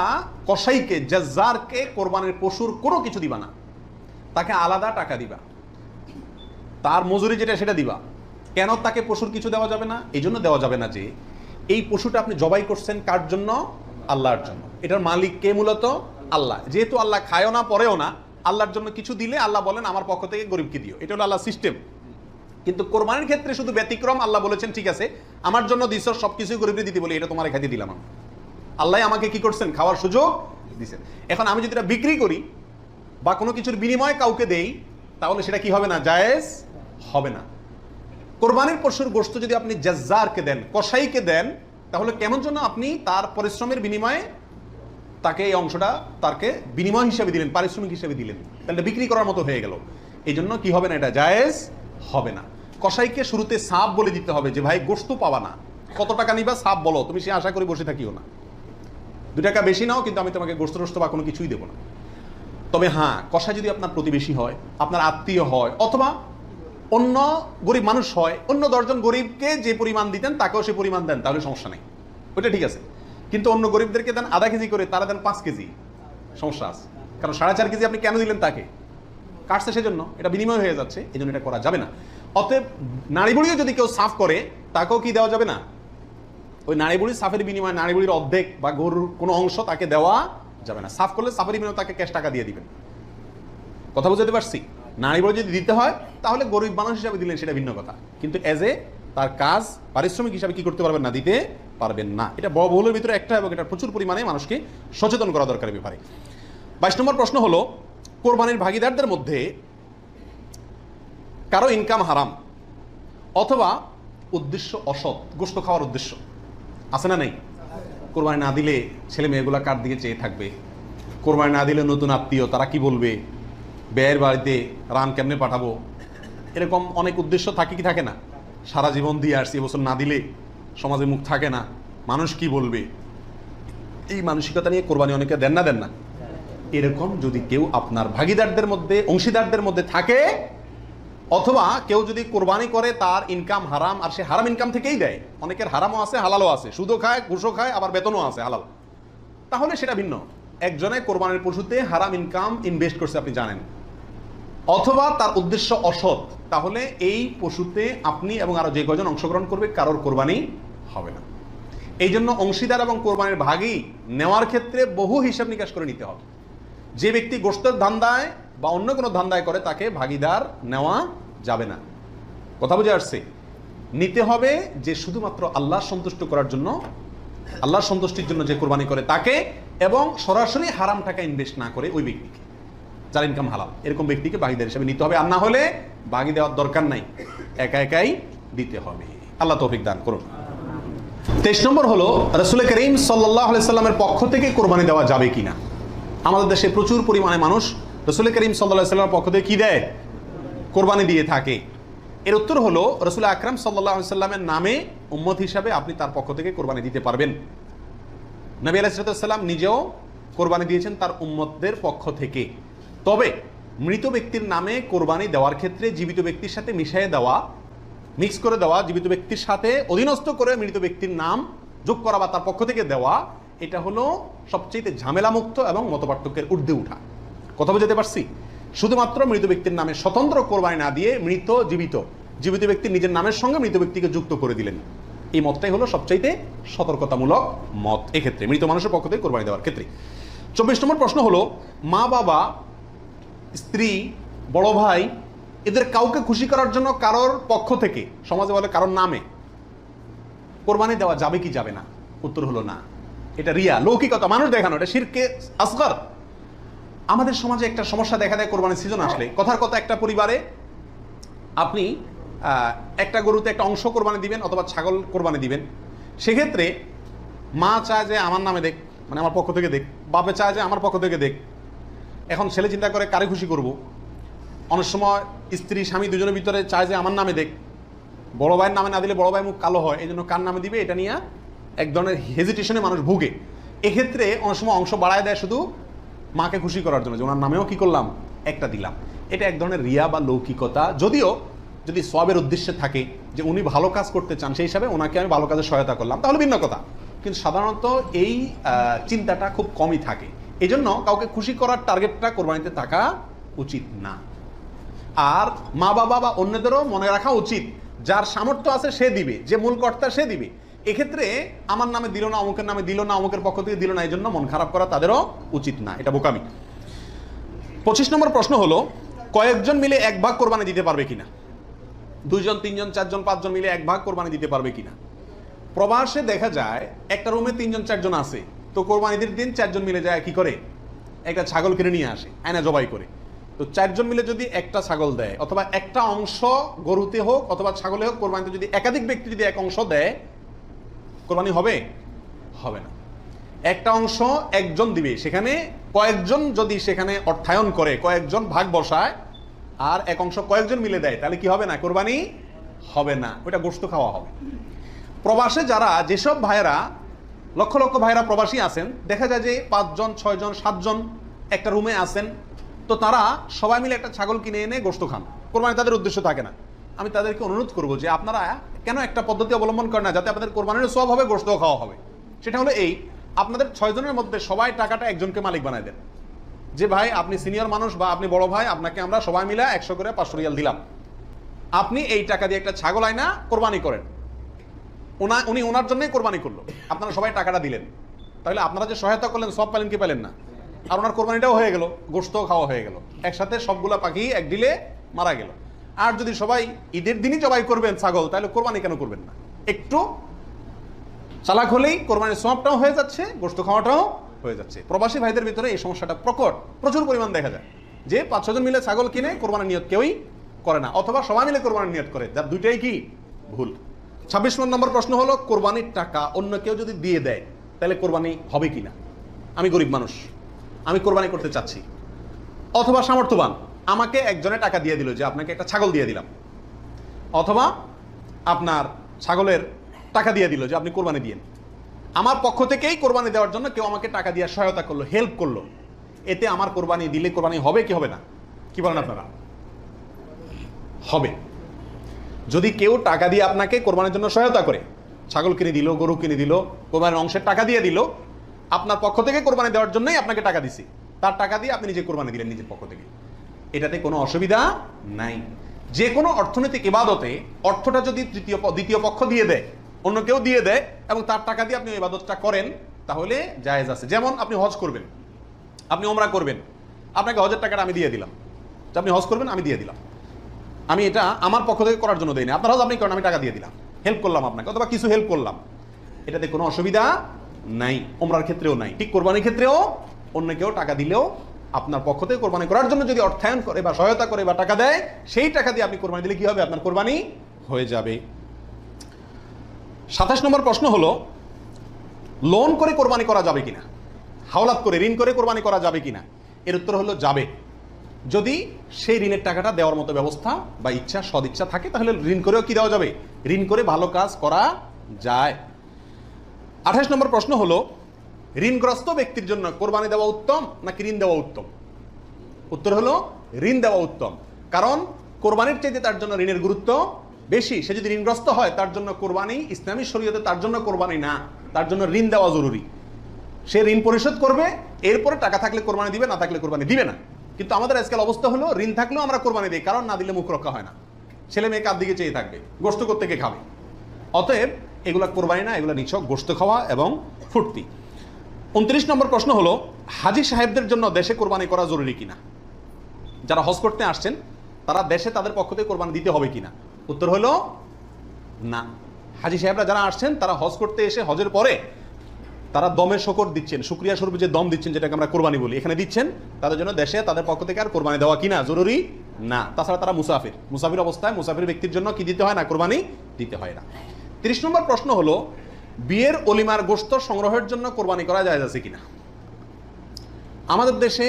কসাইকে, জাজ্জারকে কোরবানির পশুর কোনো কিছু দিবা না, তাকে আলাদা টাকা দিবা, তার মজুরি যেটা সেটা দিবা। কেন তাকে পশুর কিছু দেওয়া যাবে না? এই জন্য দেওয়া যাবে না যে এই পশুটা আপনি জবাই করছেন কার জন্য? আল্লাহর জন্য। এটার মালিক কে? মূলত আল্লাহ। যেহেতু আল্লাহ খায়ও না পরেও না, আল্লাহর জন্য কিছু দিলে আল্লাহ বলেন আমার পক্ষ থেকে গরিবকে দিও, এটা হলো আল্লাহ সিস্টেম। কিন্তু কোরবানির ক্ষেত্রে শুধু ব্যতিক্রম, আল্লাহ বলেছেন ঠিক আছে আমার জন্য দিছ, সবকিছুই গরিবকে দিতে বলি, এটা তোমার খাইতে দিলাম। আল্লাহ আমাকে কি করছেন? খাওয়ার সুযোগ দিচ্ছেন। এখন আমি যদি এটা বিক্রি করি বা কোনো কিছুর বিনিময়ে কাউকে দেই, তাহলে সেটা কি হবে না? জায়েজ হবে না। কোরবানির পশুর গোশত যদি আপনি জাজ্জারকে দেন, কসাইকে দেন, তাহলে কেমন জন্য আপনি তার পরিশ্রমের বিনিময়ে তাকে এই অংশটা তাকে বিনিময় হিসেবে দিলেন, পারিশ্রমিক হিসেবে দিলেন, তাহলে বিক্রি করার মতো হয়ে গেল। এই জন্য কি হবে না? এটা জায়েজ হবে না। কসাইকে শুরুতে সাপ বলে দিতে হবে যে ভাই গোশত পাবা না, কত টাকা নিবা সাপ বলো, তুমি সে আশা করে বসে থাকিও না, 2 টাকা বেশি নাও, কিন্তু আমি তোমাকে গোশত টোস্ত বা কোনো কিছুই দেবো না। তবে হ্যাঁ, কসাই যদি আপনার প্রতিবেশী হয়, আপনার আত্মীয় হয়, অথবা অন্য গরিব মানুষ হয়, অন্য 10 জন গরিবকে যে পরিমাণ দিতেন তাকেও সে পরিমাণ দেন, তাহলে সমস্যা নেই, ওইটা ঠিক আছে। কিন্তু অন্য গরিবদেরকে দেন আধা কেজি করে, তারা দেন 5 কেজি, সমস্যা আছে। কারণ 4.5 কেজি আপনি কেন দিলেন তাকে? কাটছে সেজন্য, এটা বিনিময় হয়ে যাচ্ছে, এই জন্য এটা করা যাবে না। অতএব নারী বুড়িও যদি কেউ সাফ করে, তাকেও কি দেওয়া যাবে না? ওই নারী বুড়ির সাফের বিনিময়ে নারী বুড়ির অর্ধেক বা গরুর কোনো অংশ তাকে দেওয়া যাবে না। সাফ করলে সাফের বিনিময়ে তাকে ক্যাশ টাকা দিয়ে দিবেন। কথা বুঝতে পারছি? নারী বুড়ি যদি দিতে হয় তাহলে গরিব মানুষ হিসাবে দিলেন, সেটা ভিন্ন কথা, কিন্তু এজ এ তার কাজ পারিশ্রমিক হিসাবে কি করতে পারবেন না? দিতে পারবেন না। এটা বড় বহুলের ভিতরে একটা, এবং এটা প্রচুর পরিমাণে মানুষকে সচেতন করা দরকার ব্যাপারে। 22 নম্বর প্রশ্ন হলো, কোরবানির ভাগিদারদের মধ্যে কারো ইনকাম হারাম অথবা উদ্দেশ্য অসৎ, গোশত খাওয়ার উদ্দেশ্য আছে না নেই? কোরবানি না দিলে ছেলে মেয়েগুলা কার দিকে চেয়ে থাকবে, কোরবানি না দিলে নতুন আত্মীয়, তারা কি বলবে, ব্যয়ের বাড়িতে রান কেমনে পাঠাবো, এরকম অনেক উদ্দেশ্য থাকে কি থাকে না? সারা জীবন দিয়ে আসছি, এবছর না দিলে সমাজে মুখ থাকে না, মানুষ কি বলবে, এই মানসিকতা নিয়ে কোরবানি অনেকে দেন না। এরকম যদি কেউ আপনার ভাগিদারদের মধ্যে, অংশীদারদের মধ্যে থাকে, অথবা কেউ যদি কোরবানি করে তার ইনকাম হারাম, আর সে হারাম ইনকাম থেকেই দেয়, অনেকের হারামও আছে হালালও আছে, সুদও খায় ঘুষও খায়, আবার বেতনও আছে হালাল, তাহলে সেটা ভিন্ন। একজনে কোরবানির পশুতে হারাম ইনকাম ইনভেস্ট করছে, আপনি জানেন, অথবা তার উদ্দেশ্য অসৎ, তাহলে এই পশুতে আপনি এবং আরো যে কয়জন অংশগ্রহণ করবে কারোর কোরবানি হবে না। এই জন্য অংশীদার এবং কোরবানির ভাগই নেওয়ার ক্ষেত্রে বহু হিসাব নিকাশ করে নিতে হবে। যে ব্যক্তি গোশতের ধান্দায় বা অন্য কোনো ধান্দায় করে তাকে ভাগিদার নেওয়া যাবে না। কথা বুঝে আসছে? নিতে হবে যে শুধুমাত্র আল্লাহ সন্তুষ্ট করার জন্য, আল্লাহর সন্তুষ্টির জন্য যে কোরবানি করে তাকে, এবং সরাসরি হারাম টাকা ইনভেস্ট না করে ওই ব্যক্তিকে, যার ইনকাম হালাল, এরকম ব্যক্তিকে ভাগিদার হিসেবে নিতে হবে। আর না হলে ভাগি দেওয়ার দরকার নাই, একা একাই দিতে হবে। আল্লাহ তৌফিক দান করুন। 23 নম্বর হলো রাসূল করিম সাল্লাল্লাহু আলাইহি সাল্লামের পক্ষ থেকে কোরবানি দেওয়া যাবে কিনা। আমাদের দেশে প্রচুর পরিমাণে মানুষ রাসূল করিম সাল্লাল্লাহু আলাইহি সাল্লামের পক্ষ থেকে কি দেয়? কোরবানি দিয়ে থাকে। এর উত্তর হলো রাসূল আকরাম সাল্লাল্লাহু আলাইহি সাল্লামের নামে উম্মত হিসাবে আপনি তার পক্ষ থেকে কোরবানি দিতে পারবেন। নবী আলাইহিস সালাম নিজেও কোরবানি দিয়েছেন তার উম্মতদের পক্ষ থেকে। তবে মৃত ব্যক্তির নামে কোরবানি দেওয়ার ক্ষেত্রে জীবিত ব্যক্তির সাথে মিশিয়ে দেওয়া, মিক্স করে দেওয়া, জীবিত ব্যক্তির সাথে অধীনস্থ করে মৃত ব্যক্তির নাম যোগ করা বা তার পক্ষ থেকে দেওয়া, এটা হলো সবচেয়ে ঝামেলামুক্ত এবং মতপার্থক্যের ঊর্ধ্বে উঠা। কথা বুঝতে পারছি? শুধুমাত্র মৃত ব্যক্তির নামে স্বতন্ত্র কোরবানি না দিয়ে মৃত জীবিত ব্যক্তির নিজের নামের সঙ্গে মৃত ব্যক্তিকে যুক্ত করে দিলেন, এই মতটাই হলো সবচাইতে সতর্কতামূলক মত এক্ষেত্রে মৃত মানুষের পক্ষ থেকে কোরবানি দেওয়ার ক্ষেত্রে। 24 নম্বর প্রশ্ন হলো, মা বাবা, স্ত্রী, বড় ভাই, এদের কাউকে খুশি করার জন্য কারোর পক্ষ থেকে, সমাজে বলে কারোর নামে, কোরবানি দেওয়া যাবে কি যাবে না? উত্তর হলো না। এটা রিয়া, লৌকিকতা, মানুষ দেখানো, এটা শিরকে আসগর। আমাদের সমাজে একটা সমস্যা দেখা দেয় কোরবানির সিজন আসলে। কথার কথা, একটা পরিবারে আপনি একটা গরুতে একটা অংশ কোরবানি দিবেন অথবা ছাগল কোরবানি দিবেন, সেক্ষেত্রে মা চায় যে আমার নামে দেখ, মানে আমার পক্ষ থেকে দেখ, বাপে চায় যে আমার পক্ষ থেকে দেখ। এখন ছেলে চিন্তা করে কারে খুশি করব। অনেক সময় স্ত্রী স্বামী দুজনের ভিতরে চায় যে আমার নামে দেখ, বড় ভাইয়ের নামে না দিলে বড় ভাই মুখ কালো হয়, এই জন্য কার নামে দিবে এটা নিয়ে এক ধরনের হেজিটেশনে মানুষ ভুগে। এক্ষেত্রে অনেক সময় অংশ বাড়ায় দেয় শুধু মাকে খুশি করার জন্য, যে ওনার নামেও কি করলাম, একটা দিলাম। এটা এক ধরনের রিয়া বা লৌকিকতা। যদিও যদি সওয়াবের উদ্দেশ্যে থাকে যে উনি ভালো কাজ করতে চান, সেই হিসাবে ওনাকে আমি ভালো কাজে সহায়তা করলাম, তাহলে ভিন্ন কথা। কিন্তু সাধারণত এই চিন্তাটা খুব কমই থাকে। এই জন্য কাউকে খুশি করার টার্গেটটা কোরবানিতে থাকা উচিত না। আর মা বাবা বা অন্যদেরও মনে রাখা উচিত, যার সামর্থ্য আছে সে দিবে, যে মূল কর্তা সে দিবে। এক্ষেত্রে আমার নামে দিল না, অমুকের নামে দিল না, অমুকের পক্ষ থেকে দিল না, এই জন্য মন খারাপ করা তাদেরও উচিত না, এটা বোকামি। 25 নম্বর প্রশ্ন হলো, কয়েকজন মিলে এক ভাগ কোরবানি দিতে পারবে কিনা? 2 জন 3 জন 4 জন 5 জন মিলে এক ভাগ কোরবানি দিতে পারবে কিনা? প্রবাসে দেখা যায় একটা রুমে 3 জন 4 জন আছে, তো কোরবানিদের দিন 4 জন মিলে যায় কি করে, একটা ছাগল কিনে নিয়ে আসে, আয়না জবাই করে। তো 4 জন মিলে যদি একটা ছাগল দেয়, অথবা একটা অংশ গরুতে হোক অথবা ছাগলে হোক, কোরবানিতে যদি একাধিক ব্যক্তি যদি এক অংশ দেয়, কোরবানি হবে? হবে না। একটা অংশ একজন দিবে, সেখানে কয়েকজন যদি সেখানে অর্থায়ন করে, কয়েকজন ভাগ বসায়, আর এক অংশ কয়েকজন মিলে দেয়, তাহলে কি হবে না? কোরবানি হবে না, ওটা গোশত খাওয়া হবে। প্রবাসে যারা, যেসব ভাইয়েরা, লক্ষ লক্ষ ভাইয়েরা প্রবাসী আছেন, দেখা যায় যে 5 জন 6 জন 7 জন একটা রুমে আছেন, তো তারা সবাই মিলে একটা ছাগল কিনে এনে গোশত খান, কোরবানি তাদের উদ্দেশ্য থাকে না। আমি তাদেরকে অনুরোধ করবো যে আপনারা কেন একটা পদ্ধতি অবলম্বন করেন না, যাতে আপনাদের কোরবানির সওয়াব হবে, গোশত খাওয়া হবে। সেটা হলো এই, আপনাদের 6 জনের মধ্যে সবাই টাকাটা একজনকে মালিক বানায় দেন, যে ভাই আপনি সিনিয়র মানুষ বা আপনি বড় ভাই, আপনাকে আমরা সবাই মিলে 100 করে 500 রিয়াল দিলাম, আপনি এই টাকা দিয়ে একটা ছাগল আইনা কোরবানি করেন। উনি ওনার জন্যই কোরবানি করলো, আপনারা সবাই টাকাটা দিলেন, তাহলে আপনারা যে সহায়তা করলেন সব পেলেন কি পেলেন না? আর ওনার কোরবানিটাও হয়ে গেল, গোশতও খাওয়া হয়ে গেল, একসাথে সবগুলা পাখি এক ডিলে মারা গেল। আর যদি সবাই ঈদের দিনই জবাই করবেন ছাগল, তাহলে কোরবানি কেন করবেন না? একটু চালাক হলেই কোরবানির সওয়াবটাও হয়ে যাচ্ছে, গোশত খাওয়াটাও হয়ে যাচ্ছে। প্রবাসী ভাইদের ভিতরে এই সমস্যাটা প্রচুর পরিমাণ দেখা যায়, যে 5-6 জন মিলে ছাগল কিনে কোরবানির নিয়ত কেউই করে না, অথবা সবাই মিলে কোরবানির নিয়ত করে, যার দুইটাই কি ভুল। 26 নম্বর প্রশ্ন হলো, কোরবানির টাকা অন্য কেউ যদি দিয়ে দেয়, তাহলে কোরবানি হবে কিনা? আমি গরিব মানুষ, আমি কোরবানি করতে চাচ্ছি, অথবা সামর্থ্যবান আমাকে একজনে টাকা দিয়ে দিল যে আপনাকে একটা ছাগল দিয়ে দিলাম, অথবা আপনার ছাগলের টাকা দিয়ে দিল যে আপনি কোরবানি দিয়েন, আমার পক্ষ থেকেই কোরবানি দেওয়ার জন্য কেউ আমাকে টাকা দিয়ে সহায়তা করলো, হেল্প করলো, এতে আমার কোরবানি দিলে কোরবানি হবে কি হবে না? কি বলেন আপনারা? হবে। যদি কেউ টাকা দিয়ে আপনাকে কোরবানির জন্য সহায়তা করে, ছাগল কিনে দিল, গরু কিনে দিল, কোরবানির অংশের টাকা দিয়ে দিল, আপনার পক্ষ থেকে কোরবানি দেওয়ার জন্যই আপনাকে টাকা দিছি, তার টাকা দিয়ে আপনি নিজে কোরবানি দিলেন নিজের পক্ষ থেকে, এটাতে কোনো অসুবিধা নাই। যে কোনো অর্থনৈতিক ইবাদতে অর্থটা যদি দ্বিতীয় পক্ষ দিয়ে দেয়, অন্য কেউ দিয়ে দেয় এবং তার টাকা দিয়ে আপনি ইবাদতটা করেন, তাহলে জায়েজ আছে। যেমন আপনি হজ করবেন, আপনি ওমরা করবেন, আপনাকে হজের টাকাটা আমি দিয়ে দিলাম, আপনি হজ করবেন আমি দিয়ে দিলাম, আমি এটা আমার পক্ষ থেকে করার জন্য দেই না, আপনার হজ আপনি করেন, আমি টাকা দিয়ে দিলাম, হেল্প করলাম আপনাকে, অথবা কিছু হেল্প করলাম, এটাতে কোনো অসুবিধা নাই। ওমরার ক্ষেত্রেও নাই, ঠিক কোরবানির ক্ষেত্রেও অন্য কেউ টাকা দিলেও আপনার পক্ষ থেকে কোরবানি করার জন্য যদি অর্থায়ন করে বা সহায়তা করে বা টাকা দেয়, সেই টাকা দিয়ে আপনি কোরবানি দিলে কি হবে? আপনার কোরবানি হয়ে যাবে। 27 নম্বর প্রশ্ন হলো, লোন করে কোরবানি করা যাবে কিনা, হাওলাত করে ঋণ করে কোরবানি করা যাবে কিনা? এর উত্তর হলো যাবে, যদি সেই ঋণের টাকাটা দেওয়ার মতো ব্যবস্থা বা ইচ্ছা সদিচ্ছা থাকে, তাহলে ঋণ করেও কি দেওয়া যাবে? ঋণ করে ভালো কাজ করা যায়। 28 নম্বর প্রশ্ন হলো, ঋণগ্রস্ত ব্যক্তির জন্য কোরবানি দেওয়া উত্তম নাকি ঋণ দেওয়া উত্তম? উত্তর হলো ঋণ দেওয়া উত্তম, কারণ কোরবানির চাইতে তার জন্য ঋণের গুরুত্ব বেশি। সে যদি ঋণগ্রস্ত হয়, তার জন্য কোরবানি ইসলামী শরীয়তে তার জন্য কোরবানি না, তার জন্য ঋণ দেওয়া জরুরি। সে ঋণ পরিশোধ করবে, এরপরে টাকা থাকলে কোরবানি দিবে, না থাকলে কোরবানি দিবে না। কিন্তু আমাদের আজকাল অবস্থা হলো, ঋণ থাকলেও আমরা কোরবানি দিই, কারণ না দিলে মুখ রক্ষা হয় না, ছেলে মেয়ে কার দিকে চেয়ে থাকবে, গোশত করতে কে খাবে। অতএব এগুলা কোরবানি না, এগুলা নিছক গোশত খাওয়া এবং ফুর্তি। 29 নম্বর প্রশ্ন হলো, হাজি সাহেবদের জন্য দেশে কোরবানি করা জরুরি কিনা? যারা হজ করতে আসছেন তারা দেশে তাদের পক্ষ থেকে কোরবানি দিতে হবে কিনা? উত্তর হলো না। হাজি সাহেবরা যারা আসছেন তারা হজ করতে এসে হজের পরে তারা দমের শকর দিচ্ছেন, শুকরিয়া স্বরূপ যে দম দিচ্ছেন, যেটাকে আমরা কোরবানি বলি, এখানে দিচ্ছেন, তাদের জন্য দেশে তাদের পক্ষ থেকে আর কোরবানি দেওয়া কিনা জরুরি না। তাছাড়া তারা মুসাফির অবস্থায় মুসাফির ব্যক্তির জন্য কি দিতে হয় না? কোরবানি দিতে হয় না। 30 নম্বর প্রশ্ন হলো, বিয়ের অলিমার গোশত সংগ্রহের জন্য কোরবানি করা জায়েজ আছে কিনা? আমাদের দেশে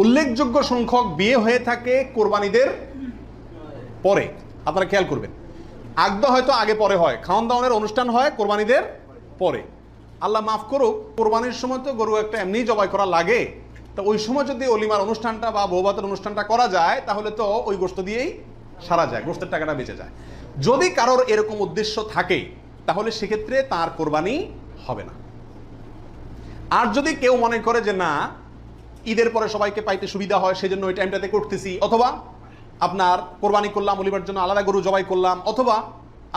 উল্লেখযোগ্য সংখ্যক বিয়ে হয়ে থাকে কোরবানিদের পরে। আপনারা খেয়াল করবেন, আগদা হয়তো আগে পরে হয়, খাওয়ান দাওয়ানের অনুষ্ঠান হয় কোরবানিদের পরে। আল্লাহ মাফ করুক, কোরবানির সময় তো গরু একটা এমনি জবাই করা লাগে, তো ওই সময় যদি অলিমার অনুষ্ঠানটা বা বৌভাতের অনুষ্ঠানটা করা যায়, তাহলে তো ওই গোশত দিয়েই সারা যায়, গোশতের টাকাটা বেঁচে যায়। যদি কারোর এরকম উদ্দেশ্য থাকে, তাহলে সেক্ষেত্রে তার কোরবানি হবে না। আর যদি কেউ মনে করে যে না, ঈদের পরে সবাইকে পাইতে সুবিধা হয়, সেজন্য ওই টাইমটাতে করতেছি, অথবা আপনার কোরবানি করলাম, অলিমার জন্য আলাদা গরু জবাই করলাম, অথবা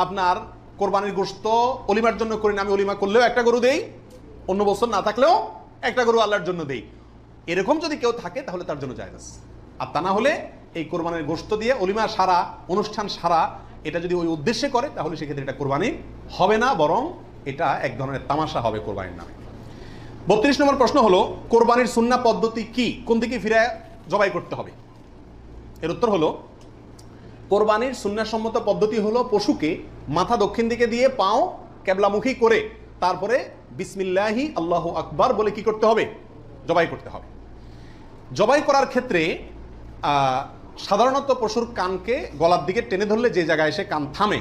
আপনার কোরবানির গোশত অলিমার জন্য করি না, আমি অলিমা করলেও একটা গরু দেই, অন্য বছর না থাকলেও একটা গরু আল্লাহর জন্য দেই, এরকম যদি কেউ থাকে তাহলে তার জন্য জায়েজ আছে। আর তা না হলে এই কোরবানির গোশত দিয়ে অলিমা সারা, অনুষ্ঠান সারা, এটা যদি ওই উদ্দেশ্যে করে, তাহলে সেক্ষেত্রে এটা কোরবানি হবে না, বরং এটা এক ধরনের তামাশা হবে কোরবানির নামে। 32 নম্বর প্রশ্ন হলো, কোরবানির সুন্নাহ পদ্ধতি কি, কোন দিকে ফিরে জবাই করতে হবে? এর উত্তর হলো, কোরবানির সুন্নাহসম্মত পদ্ধতি হলো পশুকে মাথা দক্ষিণ দিকে দিয়ে পাও কেবলামুখী করে তারপরে বিসমিল্লাহি আল্লাহু আকবার বলে কি করতে হবে? জবাই করতে হবে। জবাই করার ক্ষেত্রে সাধারণত পশুর কানকে গলার দিকে টেনে ধরলে যে জায়গায় এসে কান থামে,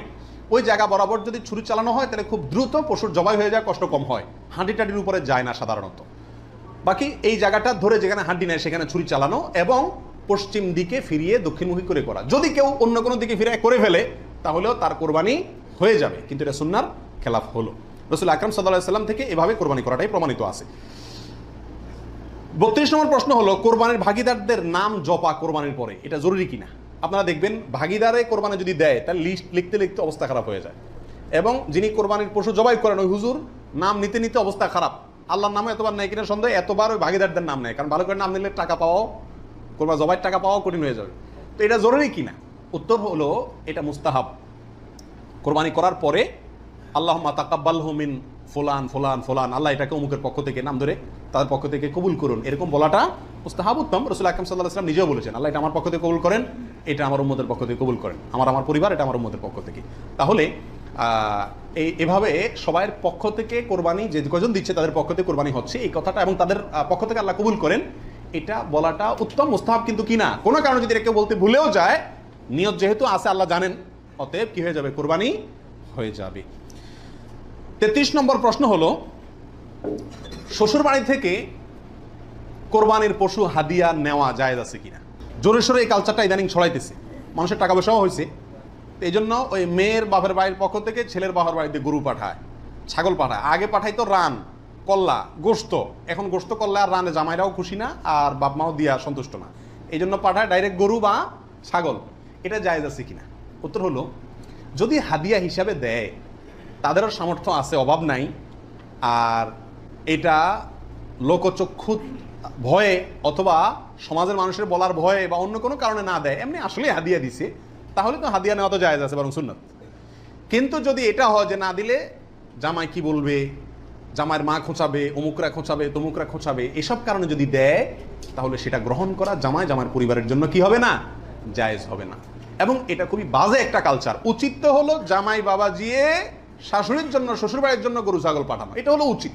ওই জায়গা বরাবর যদি ছুরি চালানো হয়, তাহলে খুব দ্রুত পশুর জবাই হয়ে যায়, কষ্ট কম হয়, হাঁটি টাটির উপরে যায় না সাধারণত। বাকি এই জায়গাটা ধরে যেখানে হাঁটি নেয় সেখানে ছুরি চালানো এবং পশ্চিম দিকে ফিরিয়ে দক্ষিণমুখী করে করা। যদি কেউ অন্য কোনো দিকে ফিরে করে ফেলে, তাহলেও তার কোরবানি হয়ে যাবে, কিন্তু এটা সুন্নাহর খেলাফ হলো। রাসূল আকরাম সাল্লাল্লাহু আলাইহি ওয়াসাল্লাম থেকে এভাবে কোরবানি করাটাই প্রমাণিত আছে। 32 নম্বর প্রশ্ন হলো, কোরবানির ভাগিদারদের নাম জপা কোরবানির পরে এটা জরুরি কিনা? আপনারা দেখবেন, ভাগিদারে কোরবানি যদি দেয়, তার লিস্ট লিখতে লিখতে অবস্থা খারাপ হয়ে যায়, এবং যিনি কোরবানির পশু জবাই করেন ওই হুজুর নাম নিতে নিতে অবস্থা খারাপ। আল্লাহর নামে এতবার নেয় কিনা সন্দেহ, এতবার ওই ভাগিদারদের নাম নেয়, কারণ ভালো করে নাম নিলে টাকা পাওয়াও, কোরবানি জবাইয়ের টাকা পাওয়াও কঠিন হয়ে যাবে। তো এটা জরুরি কিনা? উত্তর হলো, এটা মুস্তাহাব। কোরবানি করার পরে আল্লাহুম্মা তাকাব্বালহু মিন ফুলান ফুলান ফুলান, আল্লাহ এটাকে অমুকের পক্ষ থেকে নাম ধরে তাদের পক্ষ থেকে কবুল করুন, এরকম বলাটা মুস্তাহাব, উত্তম। রাসূল আকরাম সাল্লাল্লাহু আলাইহি ওয়াসাল্লাম নিজেও বলেছেন, আল্লাহ এটা আমার পক্ষ থেকে কবুল করেন, এটা আমার উম্মতের পক্ষ থেকে কবুল করেন, আমার পরিবার, এটা আমার উম্মতের পক্ষ থেকে। তাহলে এভাবে সবার পক্ষ থেকে কোরবানি যে কজন দিচ্ছে তাদের পক্ষ থেকে কোরবানি হচ্ছে এই কথাটা, এবং তাদের পক্ষ থেকে আল্লাহ কবুল করেন, এটা বলাটা উত্তম, মুস্তাহাব কিন্তু কিনা। কোনো কারণে যদি কেউ বলতে ভুলেও যায়, নিয়ত যেহেতু আছে আল্লাহ জানেন, অতএব কি হয়ে যাবে, কোরবানি হয়ে যাবে। 33 নম্বর প্রশ্ন হলো, শ্বশুর বাড়ি থেকে কোরবানির পশু হাদিয়া নেওয়া জায়েজ আছে কিনা। জোরে সোরে এই কালচারটা ইদানিং ছড়াইতেছে, মানুষের টাকা পয়সাও হয়েছে, এই জন্য ওই মেয়ের বাপের বাড়ির পক্ষ থেকে ছেলের বাপের বাড়িতে গরু পাঠায়, ছাগল পাঠায়। আগে পাঠাইতো রান, কল্লা, গোস্ত। এখন গোস্ত, কল্লা আর রানে জামাইরাও খুশি না, আর বাপ মাও দিয়া সন্তুষ্ট না, এই জন্য পাঠায় ডাইরেক্ট গরু বা ছাগল। এটা জায়েজ আছে কিনা? উত্তর হলো, যদি হাদিয়া হিসাবে দেয়, তাদেরও সামর্থ্য আছে, অভাব নাই, আর এটা লোকচক্ষু ভয়ে অথবা সমাজের মানুষের বলার ভয়ে বা অন্য কোনো কারণে না দেয়, এমনি আসলে হাদিয়া দিছে, তাহলে তো হাদিয়া নেওয়া তো জায়েজ আছে, বরং সুন্নাত। কিন্তু যদি এটা হয় যে না দিলে জামাই কি বলবে, জামাইয়ের মা খোঁচাবে, অমুকরা খোঁচাবে, তমুকরা খোঁচাবে, এসব কারণে যদি দেয়, তাহলে সেটা গ্রহণ করা জামাইয়ের পরিবারের জন্য কি হবে না, জায়েজ হবে না। এবং এটা খুবই বাজে একটা কালচার। উচিত তো হলো জামাই বাবা জিয়ে শাশুড়ির জন্য, শ্বশুরবাড়ির জন্য গরু ছাগল পাঠানো, এটা হলো উচিত।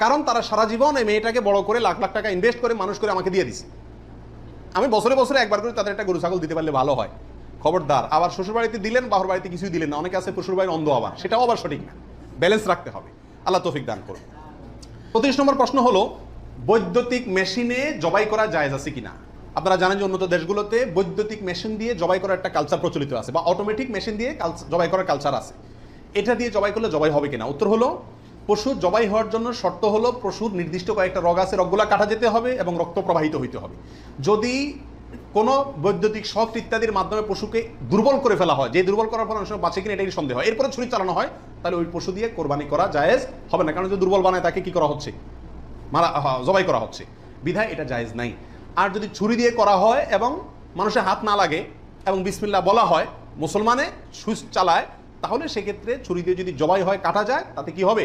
কারণ তারা সারা জীবন এই মেয়েটাকে বড় করে লাখ লাখ টাকা ইনভেস্ট করে মানুষ করে আমাকে দিয়ে দিছে, আমি বছরে বছরে একবার করে তাদের একটা গরু ছাগল দিতে পারলে ভালো হয়। খবরদার আবার শ্বশুরবাড়িতে দিলেন, বাহর বাড়িতে কিছুই দিলেন না। অনেকে আছে শ্বশুরবাড়ির অন্ধ, আবার সেটাও আবার সঠিক না, ব্যালেন্স রাখতে হবে। আল্লাহ তৌফিক দান করুন। 35 নম্বর প্রশ্ন হলো, বৈদ্যুতিক মেশিনে জবাই করা জায়েজ আছে কিনা। আপনারা জানেন যে উন্নত দেশগুলোতে বৈদ্যুতিক মেশিন দিয়ে জবাই করার একটা কালচার প্রচলিত আছে, বা অটোমেটিক মেশিন দিয়ে জবাই করার কালচার আছে। এটা দিয়ে জবাই করলে জবাই হবে কিনা। উত্তর হলো, পশু জবাই হওয়ার জন্য শর্ত হলো পশুর নির্দিষ্ট কয়েকটা রগ আছে, রগগুলা কাটা যেতে হবে এবং রক্ত প্রবাহিত হইতে হবে। যদি কোনো বৈদ্যুতিক শক ইত্যাদির মাধ্যমে পশুকে দুর্বল করে ফেলা হয়, যে দুর্বল করার ফলে অনেক সময় বাঁচে কিনা এটাই সন্দেহ হয়, এরপরে ছুরি চালানো হয়, তাহলে ওই পশু দিয়ে কোরবানি করা জায়েজ হবে না। কারণ যদি দুর্বল বানায় তাকে কি করা হচ্ছে, জবাই করা হচ্ছে, বিধায় এটা জায়েজ নাই। আর যদি ছুরি দিয়ে করা হয় এবং মানুষের হাত না লাগে এবং বিসমিল্লাহ বলা হয়, মুসলমানে সুইচ চালায়, তাহলে সেক্ষেত্রে ছুরি দিয়ে যদি জবাই হয়, কাটা যায়, তাতে কি হবে,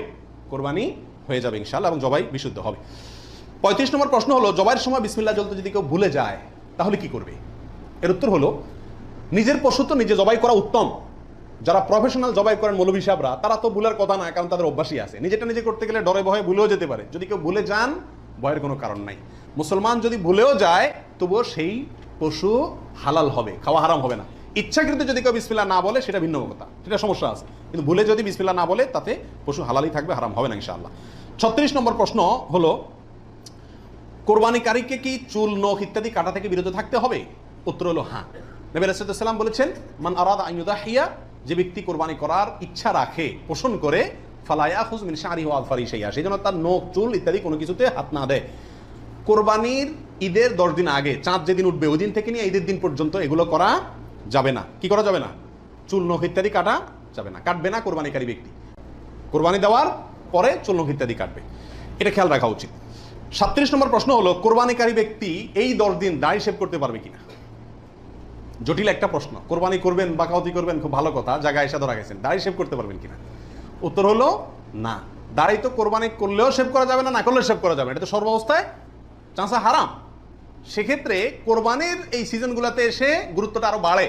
কোরবানি হয়ে যাবে ইনশাআল্লাহ, এবং জবাই বিশুদ্ধ হবে। 35 নম্বর প্রশ্ন হলো, জবাইয়ের সময় বিসমিল্লাহ বলতে যদি কেউ ভুলে যায়, তাহলে কি করবে। এর উত্তর হলো, নিজের পশু তো নিজে জবাই করা উত্তম। যারা প্রফেশনাল জবাই করেন মৌলভী সাহেবরা, তারা তো ভুলের কথা না, কারণ তাদের অভ্যাসই আছে। নিজেটা নিজে করতে গেলে ডরে ভয়ে ভুলেও যেতে পারে। যদি কেউ ভুলে যান, ভয়ের কোনো কারণ নাই। মুসলমান যদি ভুলেও যায়, তবুও সেই পশু হালাল হবে, খাওয়া হারাম হবে না। ইচ্ছাকৃত যদি কেউ বিসমিল্লাহ না বলে, সেটা ভিন্ন কথা, সেটা সমস্যা আছে। কিন্তু ভুলে যদি বিসমিল্লাহ না বলে, তাতে পশু হালালই থাকবে, হারাম হবে না ইনশাআল্লাহ। 36 নম্বর প্রশ্ন হলো, কোরবানিকারীকে কি চুল, নখ ইত্যাদি কাটা থেকে বিরত থাকতে হবে। উত্তর হলো হ্যাঁ। নবী রাসূলুল্লাহ সাল্লাল্লাহু আলাইহি ওয়াসাল্লাম বলেছেন, মান আরাদা আন ইউদাহিয়া, যে ব্যক্তি কোরবানি করার ইচ্ছা রাখে, পোষণ করে, ফালা ইয়াখুজ মিন শা'রিহি ওয়া আযফারিহি শাইআ, সেজন্য তার নখ, চুল ইত্যাদি কোনো কিছুতে হাত না দেয়। কোরবানির ঈদের 10 দিন আগে, চাঁদ যেদিন উঠবে ওই দিন থেকে নিয়ে ঈদের দিন পর্যন্ত এগুলো করা যাবে না। কি করা যাবে না, চুল, নখ ইত্যাদি কাটা যাবে না, কাটবে না কোরবানিকারী ব্যক্তি। কোরবানি দেওয়ার পরে চুল, নখ ইত্যাদি কাটবে, এটা খেয়াল রাখা উচিত। 37 নম্বর প্রশ্ন হলো, কোরবানিকারী ব্যক্তি এই 10 দিন দাড়ি শেভ করতে পারবে কিনা। জটিল একটা প্রশ্ন। কোরবানি করবেন, বাকাওয়াতি করবেন, খুব ভালো কথা, জায়গায় এসে ধরা গেছেন, দাড়ি শেভ করতে পারবেন কিনা। উত্তর হলো না। দাড়ি তো কোরবানি করলেও শেভ করা যাবে না, না করলেও শেভ করা যাবে, এটা তো সর্বাবস্থায় চাঁচা হারাম। সেক্ষেত্রে কোরবানির এই সিজনগুলোতে এসে গুরুত্বটা আরো বাড়ে।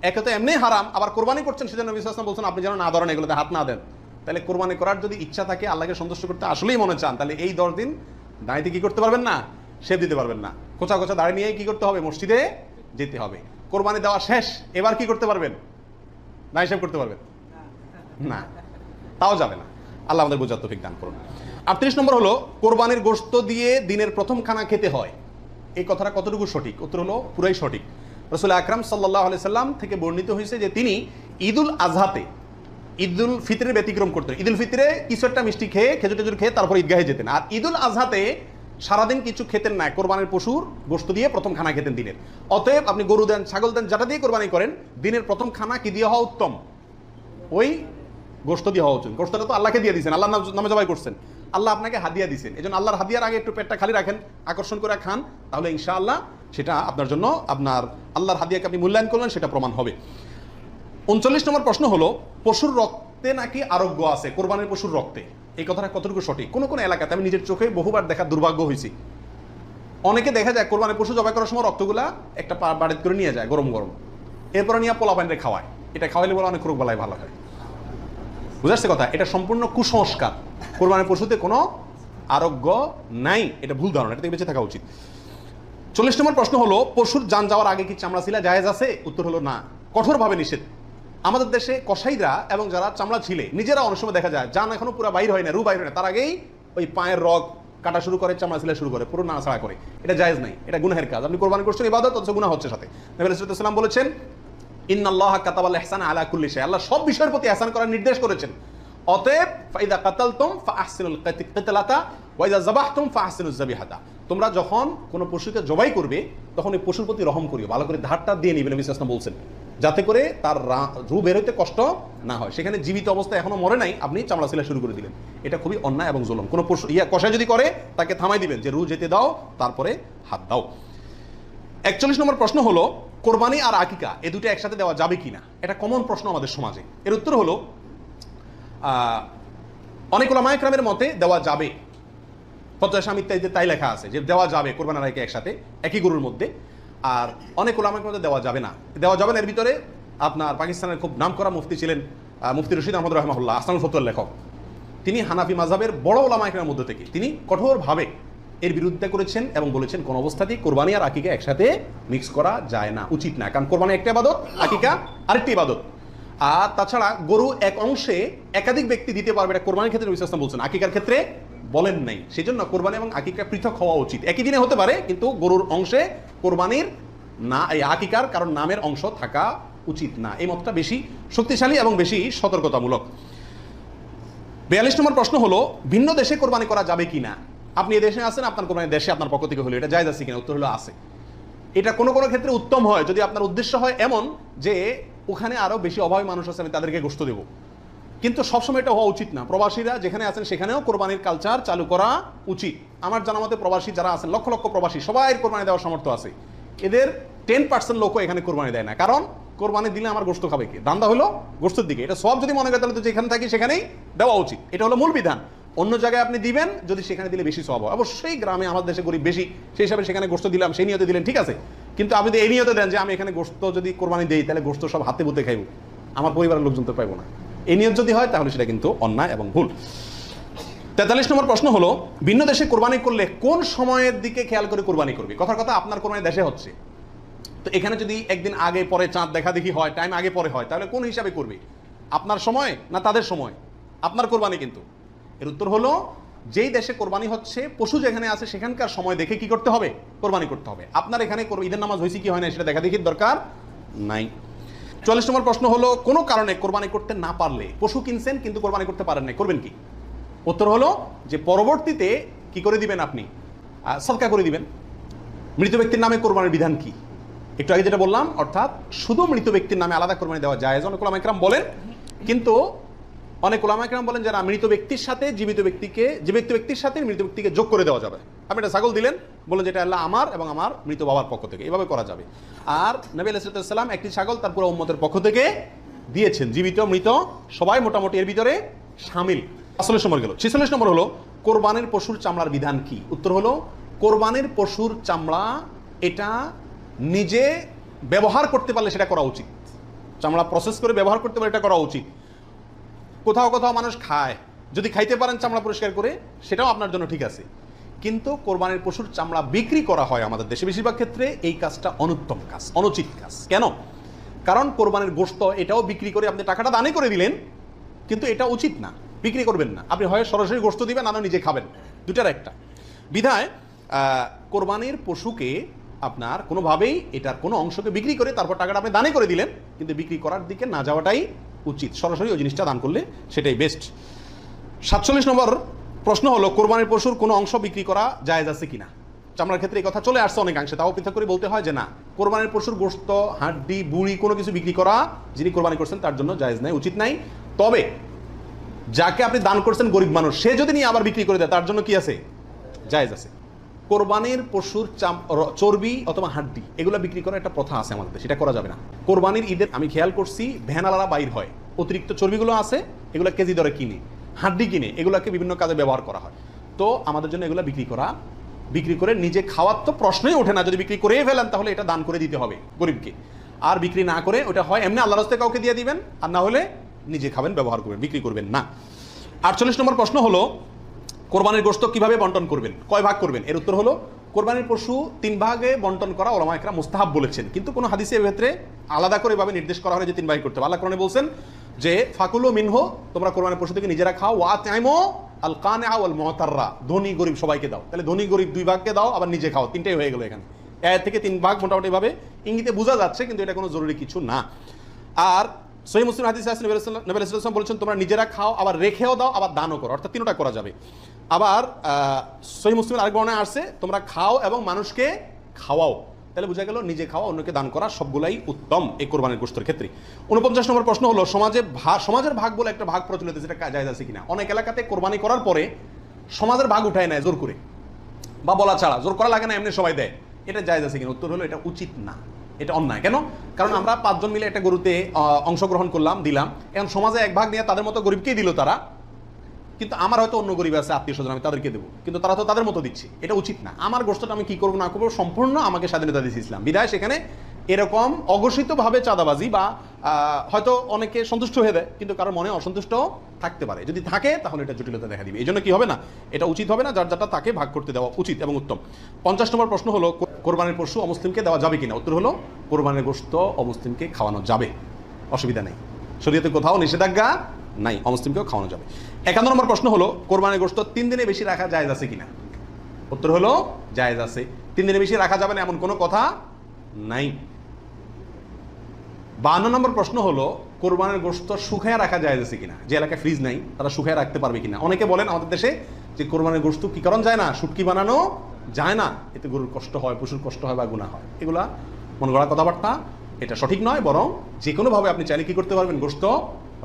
একে তো এমনি হারাম, আবার কোরবানি করছেন, সেজন্য নবী সাল্লাল্লাহু আলাইহি ওয়াসাল্লাম বলছেন আপনি যেন না ধরেন, এগুলোতে হাত না দেন। তাহলে কোরবানি করার যদি ইচ্ছা থাকে, আল্লাহকে সন্তুষ্ট করতে আসলেই মনে চান, তাহলে এই 10 দিন দাড়িতে কি করতে পারবেন না, শেভ দিতে পারবেন না। কোচা কোচা দাড়ি নিয়ে কি করতে হবে, মসজিদে যেতে হবে। কোরবানি দেওয়া শেষ, এবার কি করতে পারবেন, দাড়ি শেভ করতে পারবেন না, তাও যাবে না। আল্লাহ আমাদের বোঝার তৌফিক দান করুন। 38 নম্বর হলো, কোরবানির গোশত দিয়ে দিনের প্রথম খানা খেতে হয়, এই কথাটা কতটুকু সঠিক। উত্তর হলো পুরাই সঠিক। রাসূল আকরাম সাল্লাল্লাহু আলাইহি সাল্লাম থেকে বর্ণিত হয়েছে যে তিনি ঈদুল আজহাতে, ঈদুল ফিতরের ব্যতিক্রম করতেন। ঈদুল ফিতরে কিছু একটা মিষ্টি খেয়ে, খেজুর টেজুর খেয়ে তারপর ঈদগাহে যেতেন। আর ঈদুল আজহাতে সারাদিন কিছু খেতেন না, কোরবানির পশুর গোশত দিয়ে প্রথম খানা খেতেন দিনের। অতএব আপনি গরু দেন, ছাগল দেন, যেটা দিয়ে কোরবানি করেন, দিনের প্রথম খানা কি দিয়ে হওয়া উত্তম, ওই গোশত দিয়ে হওয়া উচিত। গোশতটা তো আল্লাহকে দিয়ে দিয়েছেন, আল্লাহর নামে জবাই করছেন, আল্লাহ আপনাকে হাদিয়া দিয়েছেন। এই জন্য আল্লাহর হাদিয়ার আগে একটু পেটটা খালি রাখেন, আকর্ষণ করে খান, তাহলে ইনশাআল্লাহ সেটা আপনার জন্য, আপনার আল্লাহর হাদিয়াকে আপনি মূল্যায়ন করলেন, সেটা প্রমাণ হবে। 39 নম্বর প্রশ্ন হলো, পশুর রক্তে নাকি আরোগ্য আছে, কোরবানির পশুর রক্তে, এই কথাটা কতটুকু সঠিক। কোন কোন এলাকাতে আমি নিজের চোখে বহুবার দেখার দুর্ভাগ্য হয়েছি, অনেকে দেখা যায় কোরবানির পশু জবাই করার সময় রক্তগুলা একটা বাড়িতে করে নিয়ে যায় গরম গরম, এরপরে নিয়ে পোলা পানিতে খাওয়ায়, এটা খাওয়াইলে বলে অনেক রোগ বালাই ভালো হয়। বুঝাচ্ছে কথা? এটা সম্পূর্ণ কুসংস্কার। কোরবানির পশুতে কোনো আরোগ্য নাই, এটা ভুল ধারণা, এটা থেকে বেঁচে থাকা উচিত। 40 নম্বর প্রশ্ন হলো, পশুর জান যাওয়ার আগে কি চামড়া ছিলা জায়েজ আছে? উত্তর হলো না, কঠোরভাবে নিষেধ। আমাদের দেশে কসাইরা এবং যারা চামড়া ছিলে নিজেরা অনেক সময় দেখা যায় জান এখনো পুরো বাইর হয় না, রু বাইর হয় না, তার আগেই ওই পায়ের রগ কাটা শুরু করে, চামড়া ছিলা শুরু করে, পুরো নাড়াছাড়া করে। এটা জায়েজ নাই, এটা গুনাহের কাজ। আপনি কোরবানি করছেন ইবাদত, অথচ গুনাহ হচ্ছে সাথে। নবী সাল্লাল্লাহু আলাইহি ওয়াসাল্লাম বলেছেন, ইন্নাল্লাহা কাতাবাল ইহসানা আলা কুল্লি শাই, আল্লাহ সব বিষয়ের প্রতি ইহসান করার নির্দেশ করেছেন। অতএব ফাইদা কাতালতুম ফাআহসিনুল কিতালাতা ওয়া ইযা যাবাহতুম ফাআহসিনুজ যাবিহাতা, তোমরা যখন কোনো পশুকে জবাই করবে তখন এই পশুর প্রতি রহম করিও, ভালো করে ধারটা দিয়ে নিবে। নবী সাল্লাল্লাহু আলাইহি ওয়াসাল্লাম বলছেন, যাতে করে তার রূহ বের হইতে কষ্ট না হয়। সেখানে জীবিত অবস্থায় এখনো মরে নাই, আপনি চামড়া ছিলা শুরু করে দিলেন, এটা খুবই অন্যায় এবং জুলুম। কোনো পশু কষাই যদি করে তাকে থামাই দিবেন যে রূহ যেতে দাও, তারপরে হাত দাও। 41 নম্বর প্রশ্ন হলো, কোরবানি আর আকিকা এ দুটো একসাথে দেওয়া যাবে কিনা? এটা কমন প্রশ্ন আমাদের সমাজে। এর উত্তর হলো, অনেক উলামা ইকরামের মতে দেওয়া যাবে, ফতোয়া শামী ইত্যাদিতে তাই লেখা আছে যে দেওয়া যাবে কোরবানি আর আকিকা একসাথে একই গরুর মধ্যে। আর অনেক উলামা ইকরামের মতে দেওয়া যাবে না। দেওয়া যাবে না এর ভিতরে আপনার পাকিস্তানের খুব নামকরা মুফতি ছিলেন মুফতি রশিদ আহমদ রাহমাহুল্লাহ, আসনানুল ফতোয়ার লেখক। তিনি হানাফি মাযহাবের বড় উলামা ইকরামের মধ্যে থেকে তিনি কঠোরভাবে এর বিরুদ্ধে করেছেন এবং বলেছেন কোন অবস্থাতেই কোরবানি আর আকিকা একসাথে মিক্স করা যায় না, উচিত না। কারণ কোরবানি একটা ইবাদত, আকিকা আরেকটি ইবাদত। আর তাছাড়া গরু এক অংশে একাধিক ব্যক্তি দিতে পারবে, এটা কোরবানির ক্ষেত্রে নবী সাল্লাল্লাহু আলাইহি ওয়াসাল্লাম বলছেন, আকিকার ক্ষেত্রে বলেন নাই। সেজন্য কোরবানি এবং আকিকা পৃথক হওয়া উচিত। একই দিনে হতে পারে, কিন্তু গরুর অংশে কোরবানির না, এই আকিকার কারণ নামের অংশ থাকা উচিত না। এই মতটা বেশি শক্তিশালী এবং বেশি সতর্কতামূলক। 42 নম্বর প্রশ্ন হলো, ভিন্ন দেশে কোরবানি করা যাবে কিনা? আপনি এই দেশে আছেন, আপনার কোরবানি দেশে আপনার পক্ষ থেকে হলো, এটা জায়েজ আছে কিনা? উত্তর হলো আছে। এটা কোনো কোনো ক্ষেত্রে উত্তম হয় যদি আপনার উদ্দেশ্য হয় এমন যে ওখানে আরো বেশি অভাবী মানুষ আছে, আমি তাদেরকে গোশত দেবো। কিন্তু সবসময় এটা হওয়া উচিত না। প্রবাসীরা যেখানে আছেন সেখানেও কোরবানির কালচার চালু করা উচিত। আমার জানা মতে প্রবাসী যারা আছেন, লক্ষ লক্ষ প্রবাসী, সবাই কোরবানি দেওয়ার সামর্থ্য আছে। এদের 10% লোকও এখানে কোরবানি দেয় না, কারণ কোরবানি দিলে আমার গোশত খাবে কি? দান্দা হলো গোশতের দিকে। এটা সব যদি মনে করে তাহলে তো যেখানে থাকি সেখানেই দেওয়া উচিত, এটা হলো মূল বিধান। অন্য জায়গায় আপনি দিবেন যদি সেখানে দিলে বেশি সওয়াব হয়। অবশ্যই গ্রামে আমাদের দেশে গরিব বেশি, সেই হিসাবে সেখানে গোশত দিলাম, সেই নিয়তে দিলেন, ঠিক আছে। কিন্তু আপনি যদি এই নিয়তে দেন যে আমি এখানে গোশত যদি কোরবানি দেই তাহলে গোশত সব হাতে বুতে খাইব, আমার পরিবারের লোকজন তো পাইবো না, এই নিয়ত যদি হয় তাহলে সেটা কিন্তু অন্যায় এবং ভুল। 43 নম্বর প্রশ্ন হলো, ভিন্ন দেশে কোরবানি করলে কোন সময়ের দিকে খেয়াল করে কোরবানি করবে? কথার কথা, আপনার কোরবানি দেশে হচ্ছে, তো এখানে যদি একদিন আগে পরে চাঁদ দেখা দেখি হয়, টাইম আগে পরে হয়, তাহলে কোন হিসাবে করবে? আপনার সময় না তাদের সময়? আপনার কোরবানি কিন্তু। এর উত্তর হলো, যেই দেশে কোরবানি হচ্ছে, পশু যেখানে আছে সেখানকার সময় দেখে কি করতে হবে? কোরবানি করতে হবে। আপনার এখানে ঈদের নামাজ হয়েছে কি হয় না সেটা দেখা দেখির দরকার নাই। 44 নম্বর প্রশ্ন হলো, কোনো কারণে কোরবানি করতে না পারলে, পশু কিনছেন কিন্তু কোরবানি করতে পারেন না, করবেন কি? উত্তর হলো যে পরবর্তীতে কি করে দিবেন? আপনি সদকা করে দিবেন। মৃত ব্যক্তির নামে কোরবানির বিধান কি? একটু আগে যেটা বললাম, অর্থাৎ শুধু মৃত ব্যক্তির নামে আলাদা কোরবানি দেওয়া জায়েজ, অনেক উলামা ইকরাম বলেন। কিন্তু অনেক উলামা ইকরাম বলেন যারা মৃত ব্যক্তির সাথে জীবিত ব্যক্তিকে, জীবিত ব্যক্তির সাথে মৃত ব্যক্তিকে যোগ করে দেওয়া যাবে। আপনি একটা ছাগল দিলেন, বললেন যেটা আল্লাহ আমার এবং আমার মৃত বাবার পক্ষ থেকে, এভাবে করা যাবে। আর নবী আলাইহিস সালাম একটি ছাগল তার পুরো উম্মতের পক্ষ থেকে দিয়েছেন, জীবিত মৃত সবাই মোটামুটি এর ভিতরে শামিল। 46 নম্বর গেল। 46 নম্বর হলো, কোরবানির পশুর চামড়ার বিধান কি? উত্তর হলো, কোরবানির পশুর চামড়া এটা নিজে ব্যবহার করতে পারলে সেটা করা উচিত। চামড়া প্রসেস করে ব্যবহার করতে পারলে এটা করা উচিত। কোথাও কোথাও মানুষ খায়, যদি খাইতে পারেন চামড়া পরিষ্কার করে সেটাও আপনার জন্য ঠিক আছে। কিন্তু কোরবানির পশুর চামড়া বিক্রি করা হয় আমাদের দেশে বেশিরভাগ ক্ষেত্রে, এই কাজটা অনুত্তম কাজ, অনুচিত কাজ। কেন? কারণ কোরবানির গোশত এটাও বিক্রি করে আপনি টাকাটা দানে করে দিলেন, কিন্তু এটা উচিত না, বিক্রি করবেন না। আপনি হয় সরাসরি গোশত দিবেন, না নিজে খাবেন, দুটার একটা। বিধায় কোরবানির পশুকে আপনার কোনোভাবেই এটার কোনো অংশকে বিক্রি করে তারপর টাকাটা আপনি দানে করে দিলেন, কিন্তু বিক্রি করার দিকে না যাওয়াটাই উচিত। সরাসরি ওই জিনিসটা দান করলে সেটাই বেস্ট। 47 নম্বর প্রশ্ন হলো, কোরবানির পশুর কোনো অংশ বিক্রি করা জায়েজ আছে কিনা? চামড়ার ক্ষেত্রে এই কথা চলে আসছে অনেকাংশে, তাও পৃথক করে বলতে হয় যে না, কোরবানির পশুর গোশত, হাড্ডি, বুড়ি কোনো কিছু বিক্রি করা যিনি কোরবানি করছেন তার জন্য জায়েজ নাই, উচিত নাই। তবে যাকে আপনি দান করছেন গরিব মানুষ, সে যদি নিয়ে আবার বিক্রি করে দেয় তার জন্য কি আছে? জায়েজ আছে। কোরবানির পশুর চর্বি অথবা হাড্ডি এগুলো বিক্রি করার একটা প্রথা আছে আমাদের, সেটা করা যাবে না। কোরবানির ঈদের আমি খেয়াল করছি ভ্যানালারা বাইর হয়, অতিরিক্ত চর্বিগুলো আছে এগুলো কেজি দরে কিনে, হাড্ডি কিনে এগুলোকে বিভিন্ন কাজে ব্যবহার করা হয়। তো আমাদের জন্য এগুলো বিক্রি করে নিজে খাওয়ার তো প্রশ্নই ওঠে না। যদি বিক্রি করেই ফেলেন তাহলে এটা দান করে দিতে হবে গরিবকে। আর বিক্রি না করে ওটা হয় এমনি আল্লাহর রাস্তায় কাউকে দিয়ে দিবেন, আর না হলে নিজে খাবেন, ব্যবহার করবেন, বিক্রি করবেন না। 48 নম্বর প্রশ্ন হলো কোরবানির গোশত কিভাবে বন্টন করবেন, কয় ভাগ করবেন? এর উত্তর হলো কোরবানির পশু 3 ভাগে বন্টন করা ওলামায়ে কেরাম মুস্তাহাব বলেছেন, কিন্তু কোনো হাদিসে এর ক্ষেত্রে আলাদা করে এভাবে নির্দেশ করা হয় যে 3 ভাগ করতে হবে। আল্লাহ কোরআনে বলছেন যে ফাকুলু মিনহু, তোমরা কোরবানির পশু থেকে নিজেরা খাও, ওয়া তাইমু আল কানিআ ওয়াল মুতাররা, ধনী গরিব সবাইকে দাও। তাহলে ধনী গরিব 2 ভাগকে দাও, আবার নিজে খাও, 3টাই হয়ে গেল এখানে। এর থেকে 3 ভাগ মোটামুটি ভাবে ইঙ্গিতে বোঝা যাচ্ছে, কিন্তু এটা কোনো জরুরি কিছু না। আর সহিহ মুসলিম হাদিসে আছে নবী সাল্লাল্লাহু আলাইহি ওয়াসাল্লাম বলেছেন তোমরা নিজেরা খাও, আবার রেখেও দাও, আবার দানও করো, অর্থাৎ 3টা করা যাবে। আবার সহিহ মুসলিমের আরেক বর্ণনায় আসছে তোমরা খাও এবং মানুষকে খাওয়াও। তাহলে বোঝা গেল নিজে খাওয়া, অন্যকে দান করা সবগুলাই উত্তম এই কোরবানির গোশতের ক্ষেত্রে। 49 নম্বর প্রশ্ন হলো সমাজের ভাগ বলে একটা ভাগ প্রচলিত, যেটা জায়েজ আছে কিনা। অনেক এলাকাতে কোরবানি করার পরে সমাজের ভাগ উঠায় নেয় জোর করে, বা বলা ছাড়া, জোর করা লাগে না, এমনি সবাই দেয়। এটা জায়েজ আছে কিনা? উত্তর হলো এটা উচিত না, এটা অন্যায়। কেন? কারণ আমরা 5 জন মিলে একটা গরুতে অংশগ্রহণ করলাম, দিলাম, এখন সমাজে এক ভাগ নিয়ে তাদের মতো গরিবকেই দিল তারা, কিন্তু আমার হয়তো অন্য গরিব আছে, আত্মীয় স্বজন, আমি তাদেরকে দেবো, কিন্তু তারা তো তাদের মতো দিচ্ছে। এটা উচিত না। আমার গোশতটা আমি কি করবো না করবো সম্পূর্ণ আমাকে স্বাধীনতা দিয়েছে ইসলাম। বিধায় সেখানে এরকম অঘোষিতভাবে চাঁদাবাজি বা হয়তো অনেকে সন্তুষ্ট হয়ে দেয়, কিন্তু কারোর মনে অসন্তুষ্ট থাকতে পারে। যদি থাকে তাহলে এটা জটিলতা দেখা দিবে। এই জন্য কি হবে না, এটা উচিত হবে না, যার যারটা তাকে ভাগ করতে দেওয়া উচিত এবং উত্তম। 50 নম্বর প্রশ্ন হলো কোরবানির পশু অমুসলিমকে দেওয়া যাবে কিনা। উত্তর হলো কোরবানির গোশত অমুসলিমকে খাওয়ানো যাবে, অসুবিধা নেই, শরীয়তে কোথাও নিষেধাজ্ঞা নাই, অমুসলিমকেও খাওয়ানো যাবে। 51 নম্বর প্রশ্ন হলো কোরবানির গোশত 3 দিনে বেশি রাখা জায়েজ আছে কিনা। উত্তর হলো জায়েজ আছে, 3 দিনে বেশি রাখা যাবে না এমন কোনো কথা নাই। 52 নম্বর প্রশ্ন হলো কোরবানির গোশত শুকায় রাখা জায়েজ আছে কিনা। যে এলাকায় ফ্রিজ নাই তারা শুকায় রাখতে পারবে কিনা। অনেকে বলেন আমাদের দেশে যে কোরবানির গোশত কি কারণ যায় না, শুটকি বানানো যায় না, এতে গরুর কষ্ট হয়, পশুর কষ্ট হয় বা গুনাহ হয়। এগুলা মন গড়া কথাবার্তা, এটা সঠিক নয়। বরং যে কোনোভাবে আপনি চাইলে কি করতে পারবেন, গোশত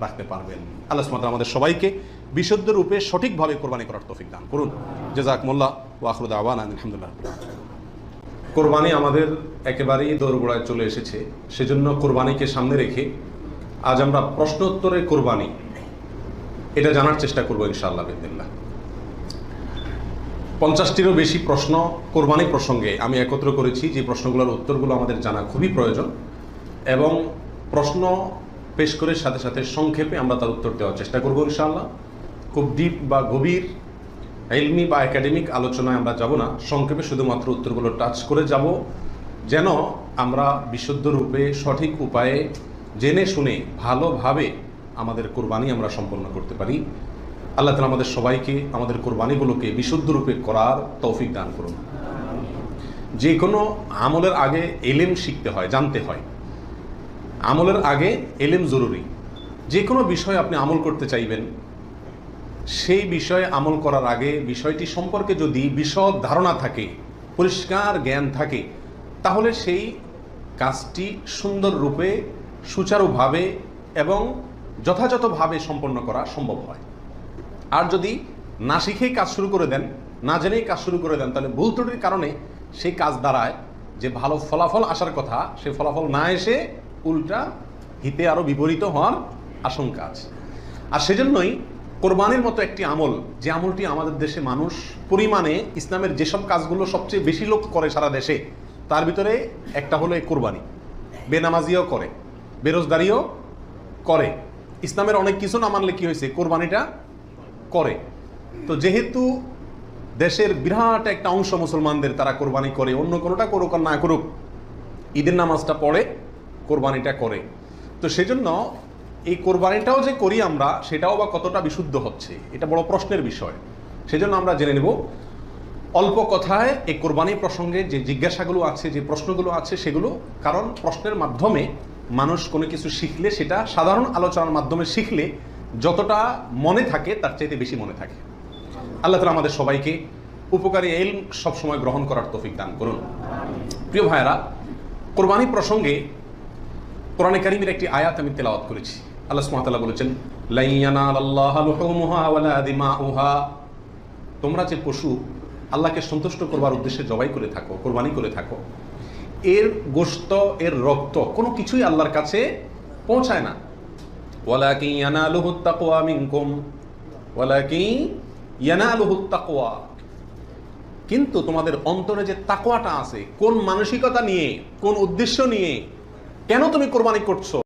রাখতে পারবেন। আল্লাহ সুবহানাহু ওয়া তাআলা আমাদের সবাইকে বিশুদ্ধ রূপে সঠিকভাবে কোরবানি করার তৌফিক দান করুন। জাযাকুমুল্লাহ ওয়া আখিরু দাওয়ানা আলহামদুলিল্লাহ। কোরবানি আমাদের একেবারেই দোরগোড়ায় চলে এসেছে, সেজন্য কোরবানিকে সামনে রেখে আজ আমরা প্রশ্ন উত্তরে কোরবানি এটা জানার চেষ্টা করবো ইনশাআল্লাহ বিদিনিল্লাহ। 50টিরও বেশি প্রশ্ন কোরবানি প্রসঙ্গে আমি একত্র করেছি, যে প্রশ্নগুলোর উত্তরগুলো আমাদের জানা খুবই প্রয়োজন, এবং প্রশ্ন পেশ করে সাথে সাথে সংক্ষেপে আমরা তার উত্তর দেওয়ার চেষ্টা করবো ইনশাআল্লাহ। খুব ডিপ বা গভীর ইলমি বা একাডেমিক আলোচনায় আমরা যাব না, সংক্ষেপে শুধুমাত্র উত্তরগুলো টাচ করে যাব, যেন আমরা বিশুদ্ধ রূপে সঠিক উপায়ে জেনে শুনে ভালোভাবে আমাদের কোরবানি আমরা সম্পন্ন করতে পারি। আল্লাহ তাআলা আমাদের সবাইকে আমাদের কোরবানিগুলোকে বিশুদ্ধ রূপে করার তৌফিক দান করুন। যে কোনো আমলের আগে ইলম শিখতে হয়, জানতে হয়। আমলের আগে ইলম জরুরি। যে কোনো বিষয়ে আপনি আমল করতে চাইবেন, সেই বিষয়ে আমল করার আগে বিষয়টি সম্পর্কে যদি বিশদ ধারণা থাকে, পরিষ্কার জ্ঞান থাকে, তাহলে সেই কাজটি সুন্দর রূপে সুচারুভাবে এবং যথাযথভাবে সম্পন্ন করা সম্ভব হয়। আর যদি না শিখেই কাজ শুরু করে দেন, না জেনেই কাজ শুরু করে দেন, তাহলে ভুল ত্রুটির কারণে সেই কাজ দ্বারায় যে ভালো ফলাফল আসার কথা, সেই ফলাফল না এসে উল্টা হিতে আরও বিপরীত হওয়ার আশঙ্কা আছে। আর সেজন্যই কোরবানির মতো একটি আমল, যে আমলটি আমাদের দেশে মানুষ পরিমাণে ইসলামের যেসব কাজগুলো সবচেয়ে বেশি লোক করে সারা দেশে, তার ভিতরে একটা হলো এই কোরবানি। বেনামাজিও করে, বেরোজগারিও করে, ইসলামের অনেক কিছু না মানলে কি হয়েছে, কোরবানিটা করে। তো যেহেতু দেশের বিরাট একটা অংশ মুসলমানদের তারা কোরবানি করে, অন্য কোনোটা করুক আর না করুক, ঈদের নামাজটা পড়ে, কোরবানিটা করে, তো সেজন্য এই কোরবানিটাও যে করি আমরা, সেটাও বা কতটা বিশুদ্ধ হচ্ছে, এটা বড় প্রশ্নের বিষয়। সেজন্য আমরা জেনে নেব অল্প কথায় এই কোরবানি প্রসঙ্গে যে জিজ্ঞাসাগুলো আছে, যে প্রশ্নগুলো আছে সেগুলো, কারণ প্রশ্নের মাধ্যমে মানুষ কোনো কিছু শিখলে, সেটা সাধারণ আলোচনার মাধ্যমে শিখলে যতটা মনে থাকে তার চাইতে বেশি মনে থাকে। আল্লাহ তাআলা আমাদের সবাইকে উপকারী ইলম সবসময় গ্রহণ করার তৌফিক দান করুন। প্রিয় ভাইয়েরা, কোরবানি প্রসঙ্গে কোরআনে কারীমের একটি আয়াত আমি তেলাওয়াত করেছি। আল্লাহ সুবহানাহু ওয়া তাআলা বলেছেন, লা ইয়ানালাল্লাহু লুহুমুহা ওয়ালা দিমাউহা, তোমরা যে পশু আল্লাহকে সন্তুষ্ট করবার উদ্দেশ্যে জবাই করে থাকো, কোরবানি করে থাকো, এর গোশত, এর রক্ত কোনো কিছুই আল্লাহর কাছে পৌঁছায় না। ওয়ালাকিন ইয়ানালুহুত তাকওয়া মিনকুম, ওয়ালাকিন ইয়ানালুহুত তাকওয়া, কিন্তু তোমাদের অন্তরে যে তাকওয়াটা আছে, কোন মানসিকতা নিয়ে, কোন উদ্দেশ্য নিয়ে, কেন তুমি কোরবানি করছো,